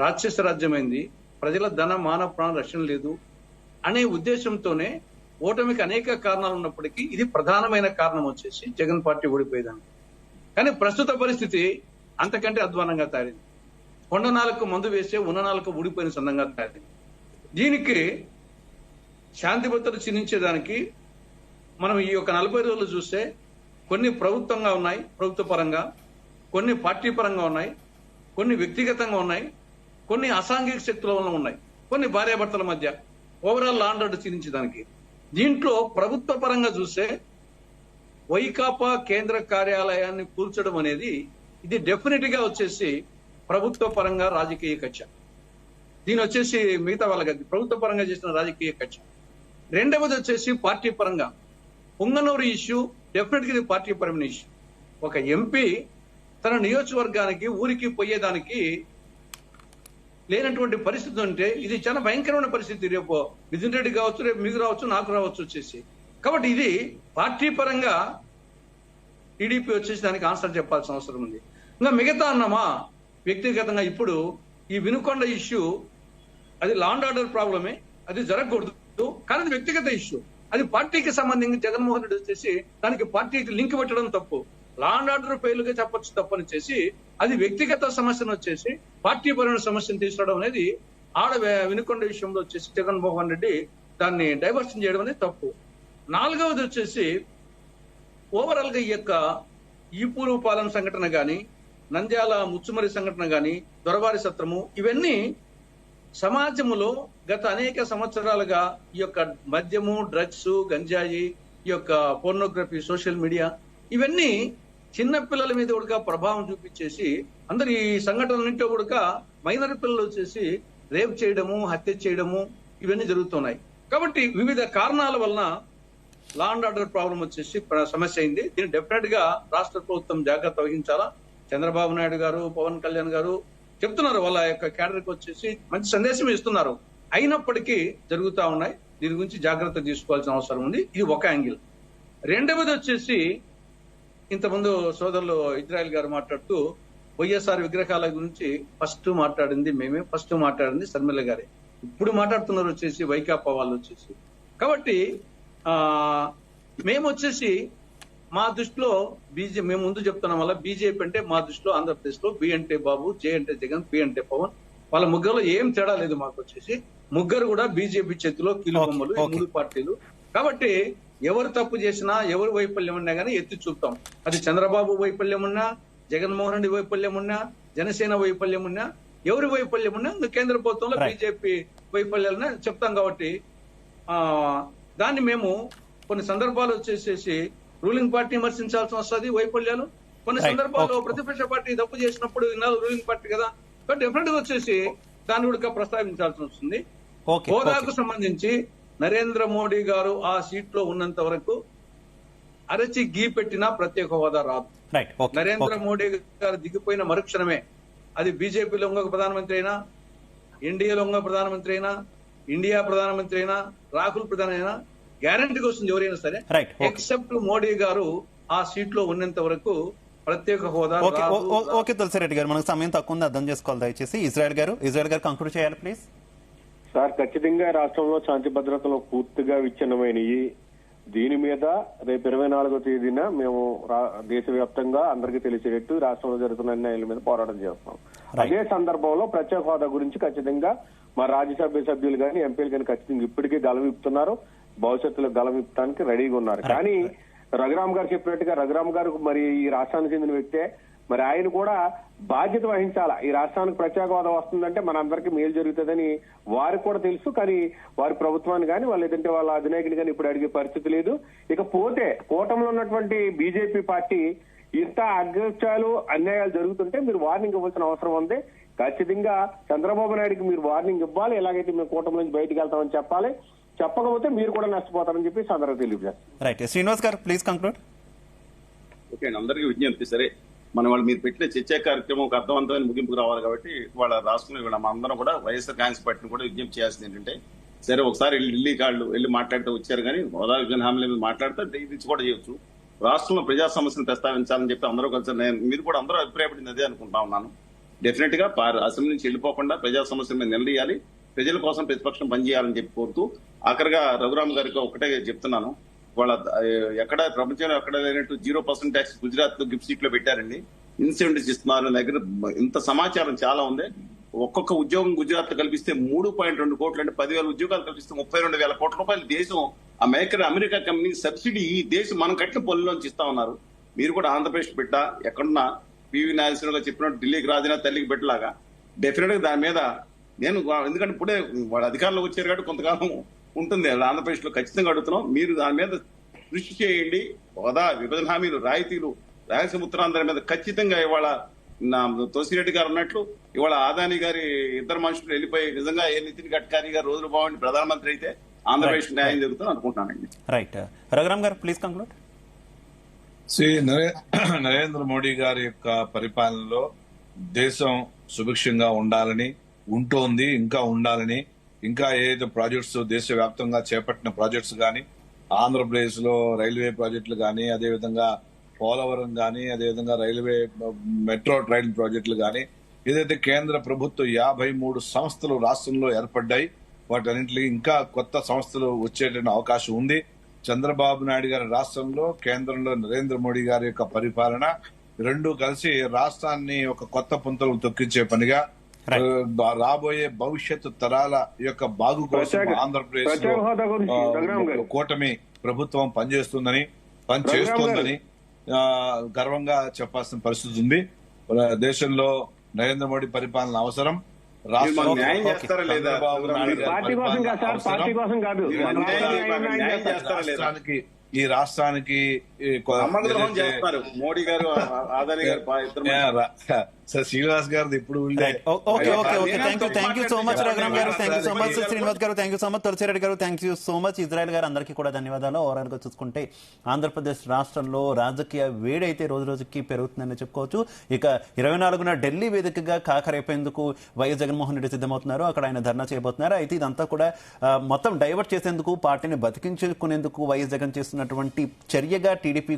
రాక్షస రాజ్యమైంది, ప్రజల ధన మానవ ప్రాణ రక్షణ లేదు అనే ఉద్దేశంతోనే ఓటమికి అనేక కారణాలు ఉన్నప్పటికీ ఇది ప్రధానమైన కారణం వచ్చేసి జగన్ పార్టీ ఓడిపోయేదాన్ని. కానీ ప్రస్తుత పరిస్థితి అంతకంటే అధ్వానంగా తారింది. కొండ నాలుగు మందు వేస్తే ఉన్న నాలుగు ఊడిపోయిన సందంగా తయారు. దీనికి శాంతి భద్రతలు క్షీణించేదానికి మనం ఈ యొక్క 40 రోజులు చూస్తే కొన్ని ప్రభుత్వంగా ఉన్నాయి, ప్రభుత్వ పరంగా, కొన్ని పార్టీ పరంగా ఉన్నాయి, కొన్ని వ్యక్తిగతంగా ఉన్నాయి, కొన్ని అసాంఘిక శక్తుల వల్ల ఉన్నాయి, కొన్ని భార్యాభర్తల మధ్య ఓవరాల్ లా అండ్ ఆర్డర్ క్షీణించేదానికి. దీంట్లో ప్రభుత్వ పరంగా చూస్తే వైకాపా కేంద్ర కార్యాలయాన్ని కూల్చడం అనేది ఇది డెఫినెట్ గా వచ్చేసి ప్రభుత్వ పరంగా రాజకీయ కక్ష. దీని వచ్చేసి మిగతా వాళ్ళకి ప్రభుత్వ పరంగా చేసిన రాజకీయ కక్ష. రెండవది వచ్చేసి పార్టీ పరంగా పొంగనూరు ఇష్యూ డెఫినెట్ గా ఇది పార్టీ పరమైన ఇష్యూ. ఒక ఎంపీ తన నియోజకవర్గానికి ఊరికి పోయేదానికి లేనటువంటి పరిస్థితి ఉంటే ఇది చాలా భయంకరమైన పరిస్థితి. రేపు మిథున్ రెడ్డి కావచ్చు, రేపు మీకు రావచ్చు, నాకు రావచ్చు వచ్చేసి. కాబట్టి ఇది పార్టీ పరంగా టీడీపీ వచ్చేసి దానికి ఆన్సర్ చెప్పాల్సిన అవసరం ఉంది. ఇంకా మిగతా అన్నమా వ్యక్తిగతంగా ఇప్పుడు ఈ వినుకొండ ఇష్యూ అది లా అండ్ ఆర్డర్ ప్రాబ్లమే, అది జరగకూడదు, కానీ అది వ్యక్తిగత ఇష్యూ. అది పార్టీకి సంబంధించి జగన్మోహన్ రెడ్డి వచ్చేసి దానికి పార్టీకి లింక్ పెట్టడం తప్పు. లా అండ్ ఆర్డర్ ఫెయిల్గా చెప్పొచ్చు తప్పని చేసి అది వ్యక్తిగత సమస్యను వచ్చేసి పార్టీ పరమైన సమస్యను తీసుకురావడం అనేది వినుకొండ విషయంలో వచ్చేసి జగన్మోహన్ రెడ్డి దాన్ని డైవర్షన్ చేయడం అనేది తప్పు. నాలుగవది వచ్చేసి ఓవరాల్ గా ఈ యొక్క ఈపూరు పాలన సంఘటన గాని, నంద్యాల ముచ్చుమరి సంఘటన గాని, దొరవారి సత్రము, ఇవన్నీ సమాజంలో గత అనేక సంవత్సరాలుగా ఈ యొక్క మద్యము, డ్రగ్స్, గంజాయి, ఈ యొక్క పోర్నోగ్రఫీ, సోషల్ మీడియా, ఇవన్నీ చిన్న పిల్లల మీద కూడా ప్రభావం చూపించేసి అందరు ఈ సంఘటనలన్నింటిలో కూడా మైనర్ పిల్లలు వచ్చేసి రేప్ చేయడము, హత్య చేయడము ఇవన్నీ జరుగుతున్నాయి. కాబట్టి వివిధ కారణాల వలన లా అండ్ ఆర్డర్ ప్రాబ్లం వచ్చేసి సమస్య అయింది. దీన్ని డెఫినెట్ గా రాష్ట్ర ప్రభుత్వం జాగ్రత్త వహించాలా. చంద్రబాబు నాయుడు గారు, పవన్ కళ్యాణ్ గారు చెప్తున్నారు, వాళ్ళ యొక్క క్యాడర్కి వచ్చేసి మంచి సందేశం ఇస్తున్నారు. అయినప్పటికీ జరుగుతూ ఉన్నాయి. దీని గురించి జాగ్రత్త తీసుకోవాల్సిన అవసరం ఉంది. ఇది ఒక యాంగిల్. రెండవది వచ్చేసి ఇంతకుముందు సోదరులు ఇజ్రాయెల్ గారు మాట్లాడుతూ వైఎస్ఆర్ విగ్రహాల గురించి ఫస్ట్ మాట్లాడింది మేమే, ఫస్ట్ మాట్లాడింది శర్మిల గారే. ఇప్పుడు మాట్లాడుతున్నారు వచ్చేసి వైకాపా వాళ్ళు వచ్చేసి. కాబట్టి మేము వచ్చేసి మా దృష్టిలో మేము ముందు చెప్తున్నాం వల్ల బీజేపీ అంటే మా దృష్టిలో ఆంధ్రప్రదేశ్ లో బి అంటే బాబు, జే అంటే జగన్, పి అంటే పవన్, వాళ్ళ ముగ్గురులో ఏం తేడా లేదు. మాకు వచ్చేసి ముగ్గురు కూడా బీజేపీ చేతిలో కీలుబొమ్మలు, ఈ మూడు పార్టీలు. కాబట్టి ఎవరు తప్పు చేసినా, ఎవరు వైఫల్యం ఉన్నా కానీ ఎత్తి చూపుతాం. అది చంద్రబాబు వైఫల్యం ఉన్నా, జగన్మోహన్ రెడ్డి వైఫల్యం ఉన్నా, జనసేన వైఫల్యం ఉన్నా, ఎవరి వైఫల్యం ఉన్నా కేంద్ర ప్రభుత్వంలో బీజేపీ వైఫల్యాలన్నా చెప్తాం. కాబట్టి దాన్ని మేము కొన్ని సందర్భాలు వచ్చేసేసి రూలింగ్ పార్టీ విమర్శించాల్సి వస్తుంది వైఫల్యాలు. కొన్ని సందర్భాల్లో ప్రతిపక్ష పార్టీ తప్పు చేసినప్పుడు రూలింగ్ పార్టీ కదా, డెఫినెట్ గా వచ్చేసి దాన్ని కూడా ప్రస్తావించాల్సి వస్తుంది. హోదాకు సంబంధించి నరేంద్ర మోడీ గారు ఆ సీట్ లో ఉన్నంత వరకు అరచి గీ పెట్టినా ప్రత్యేక హోదా రాదు. నరేంద్ర మోడీ గారు దిగిపోయిన మరుక్షణమే అది బీజేపీలో ఇంకొక ప్రధానమంత్రి అయినా, ఎన్డీఏలో ఇంకొక ప్రధానమంత్రి అయినా, ఇండియా ప్రధానమంత్రి అయినా, రాహుల్ ప్రధాని అయినా గ్యారంటీగా వస్తుంది ఎవరైనా సరే, ఎక్సెప్ట్ మోడీ గారు ఆ సీట్ లో ఉన్నంత వరకు ప్రత్యేక హోదా. ఓకే తులసిరెడ్డి గారు, మనకు సమయం తక్కువ ఉంది, అర్థం చేసుకోవాలి దయచేసి. ఇజ్రాయెల్ గారు కంక్లూడ్ చేయాలి ప్లీజ్. సార్, ఖచ్చితంగా రాష్ట్రంలో శాంతి భద్రతలు పూర్తిగా విచ్ఛిన్నమైనవి. దీని మీద రేపు 24వ తేదీన మేము దేశవ్యాప్తంగా అందరికీ తెలిసేటట్టు రాష్ట్రంలో జరుగుతున్న అన్యాయాల మీద పోరాటం చేస్తాం. అదే సందర్భంలో ప్రత్యేక హోదా గురించి ఖచ్చితంగా మా రాజ్యసభ సభ్యులు కానీ, ఎంపీలు కానీ ఖచ్చితంగా ఇప్పటికీ గలవిప్పుతున్నారు, భవిష్యత్తులో గలవిప్పడానికి రెడీగా ఉన్నారు. కానీ రఘురామ్ గారు చెప్పినట్టుగా రఘురామ్ గారు మరి ఈ రాష్ట్రానికి చెందిన వ్యక్తే, మరి ఆయన కూడా బాధ్యత వహించాలా. ఈ రాష్ట్రానికి ప్రత్యేక హోదా వస్తుందంటే మనందరికీ మేలు జరుగుతుందని వారికి కూడా తెలుసు. కానీ వారి ప్రభుత్వాన్ని కానీ వాళ్ళు లేదంటే వాళ్ళ అధినాయకుని కానీ ఇప్పుడు అడిగే పరిస్థితి లేదు. ఇకపోతే కూటమిలో ఉన్నటువంటి బీజేపీ పార్టీ ఇంత అగత్యాలు, అన్యాయాలు జరుగుతుంటే మీరు వార్నింగ్ ఇవ్వాల్సిన అవసరం ఉంది. ఖచ్చితంగా చంద్రబాబు నాయుడుకి మీరు వార్నింగ్ ఇవ్వాలి. ఎలాగైతే మేము కూటమి నుంచి బయటకు వెళ్తామని చెప్పాలి. చెప్పకపోతే మీరు కూడా నష్టపోతారని చెప్పి అందరూ తెలియజేస్తారు. శ్రీనివాస్ గారు ప్లీజ్ కంక్లూడ్. ఓకే అండి, అందరికీ విజ్ఞప్తి. సరే, మన వాళ్ళు మీరు పెట్టిన చర్చా కార్యక్రమం ఒక అర్థవంతమైన ముగింపుకు రావాలి. కాబట్టి వాళ్ళ రాష్ట్రంలో అందరం కూడా వైఎస్ఆర్ కాంగ్రెస్ పార్టీని కూడా విజ్ఞప్తి చేయాల్సింది ఏంటంటే, సరే ఒకసారి ఢిల్లీ కాళ్ళు వెళ్ళి మాట్లాడితే వచ్చారు, కానీ హోదా విభజన హామీల మీద మాట్లాడితే ఇది కూడా చేయొచ్చు. రాష్ట్రంలో ప్రజా సమస్యను ప్రస్తావించాలని చెప్పి అందరూ కలిసి మీరు కూడా అందరూ అభిప్రాయపడింది అదే అనుకుంటా ఉన్నాను. డెఫినెట్ గా అసెంబ్లీ నుంచి వెళ్ళిపోకుండా ప్రజా సమస్యల మీద నిలదీయాలి, ప్రజల కోసం ప్రతిపక్షం పనిచేయాలని చెప్పి కోరుతూ ఆఖరిగా రఘురామ్ గారికి ఒకటే చెప్తున్నాను. వాళ్ళ ఎక్కడ ప్రపంచంలో ఎక్కడ లేనట్టు 0% ట్యాక్స్ గుజరాత్ లో గిఫ్ట్ సీట్ లో పెట్టారండి. ఇన్సెంటివ్స్ ఇస్తున్నారు, నా దగ్గర ఇంత సమాచారం చాలా ఉంది. ఒక్కొక్క ఉద్యోగం గుజరాత్ లో కల్పిస్తే 3.2 కోట్లు అంటే 10,000 ఉద్యోగాలు కల్పిస్తే 32,000 కోట్ల రూపాయలు దేశం ఆ మేకర్ అమెరికా కంపెనీ సబ్సిడీ ఈ దేశం మనం కట్టిన పనుల్లోంచి ఇస్తా ఉన్నారు. మీరు కూడా ఆంధ్రప్రదేశ్ బిడ్డ, ఎక్కడున్నా పివి నాగేశ్వరరావు గారు చెప్పినట్టు ఢిల్లీకి రాజునా తల్లికి బిడ్డలాగా డెఫినెట్ గా దాని మీద నేను, ఎందుకంటే ఇప్పుడే వాడు అధికారంలోకి వచ్చారు కాబట్టి కొంతకాలం ఉంటుంది ఆంధ్రప్రదేశ్ లో, ఖచ్చితంగా అడుగుతున్నాం. మీరు దాని మీద కృషి చేయండి. హోదా, విభజన హామీలు, రాయితీలు, రాయలసీమ ఉత్తరాంధ్ర మీద ఖచ్చితంగా ఇవాళ తులసిరెడ్డి గారు అన్నట్లు ఇవాళ ఆదాని గారి ఇద్దరు మనుషులు వెళ్ళిపోయి నిజంగా ఏ నితిన్ గడ్కరీ గారు రోజులు బాగుండి ప్రధానమంత్రి అయితే ఆంధ్రప్రదేశ్ న్యాయం జరుగుతుంది అనుకుంటున్నానండి. రైట్, రఘురామ్ గారు ప్లీజ్ కంక్లూడ్. నరేంద్ర మోడీ గారి యొక్క పరిపాలనలో దేశం సుభిక్షంగా ఉండాలని, ఉంటోంది, ఇంకా ఉండాలని, ఇంకా ఏదైతే ప్రాజెక్ట్స్ దేశవ్యాప్తంగా చేపట్టిన ప్రాజెక్ట్స్ కానీ, ఆంధ్రప్రదేశ్ లో రైల్వే ప్రాజెక్టులు కానీ, అదేవిధంగా పోలవరం కానీ, అదేవిధంగా రైల్వే మెట్రో రైల్ ప్రాజెక్టులు కానీ, ఏదైతే కేంద్ర ప్రభుత్వం 53 సంస్థలు రాష్ట్రంలో ఏర్పడ్డాయి, వాటన్నింటికి ఇంకా కొత్త సంస్థలు వచ్చేటువంటి అవకాశం ఉంది. చంద్రబాబు నాయుడు గారి రాష్ట్రంలో, కేంద్రంలో నరేంద్ర మోడీ గారి యొక్క పరిపాలన రెండు కలిసి రాష్ట్రాన్ని ఒక కొత్త పుంతలు తొక్కించే పనిగా, రాబోయే భవిష్యత్తు తరాల యొక్క బాగు కోసం ఆంధ్రప్రదేశ్ లో కూటమి ప్రభుత్వం పనిచేస్తోందని గర్వంగా చెప్పాల్సిన పరిస్థితి ఉంది. దేశంలో నరేంద్ర మోడీ పరిపాలన అవసరం. న్యాయం చేస్తారా లేదా? ఈ రాష్ట్రానికి చేస్తారు మోడీ గారు, ఆదాని గారు, శ్రీనివాస్ గారు ఇప్పుడు thank you so much Raghuram గారు, thank you so much Srinivas గారు, thank you so much Tulasi Reddy గారు, thank you so much Israel గారు, అందరికీ కూడా ధన్యవాదాలు. ఓవరాల్ గా చూసుకుంటే ఆంధ్రప్రదేశ్ రాష్ట్రంలో రాజకీయ వేడైతే రోజు రోజుకి పెరుగుతుందని చెప్పుకోవచ్చు. ఇక 24న ఢిల్లీ వేదికగా కాకరేపేందుకు వైఎస్ జగన్మోహన్ రెడ్డి సిద్ధమవుతున్నారు. అక్కడ ఆయన ధర్నా చేయబోతున్నారు. అయితే ఇదంతా కూడా మొత్తం డైవర్ట్ చేసేందుకు, పార్టీని బతికించుకునేందుకు వైఎస్ జగన్ చేస్తున్నటువంటి చర్యగా టీడీపీ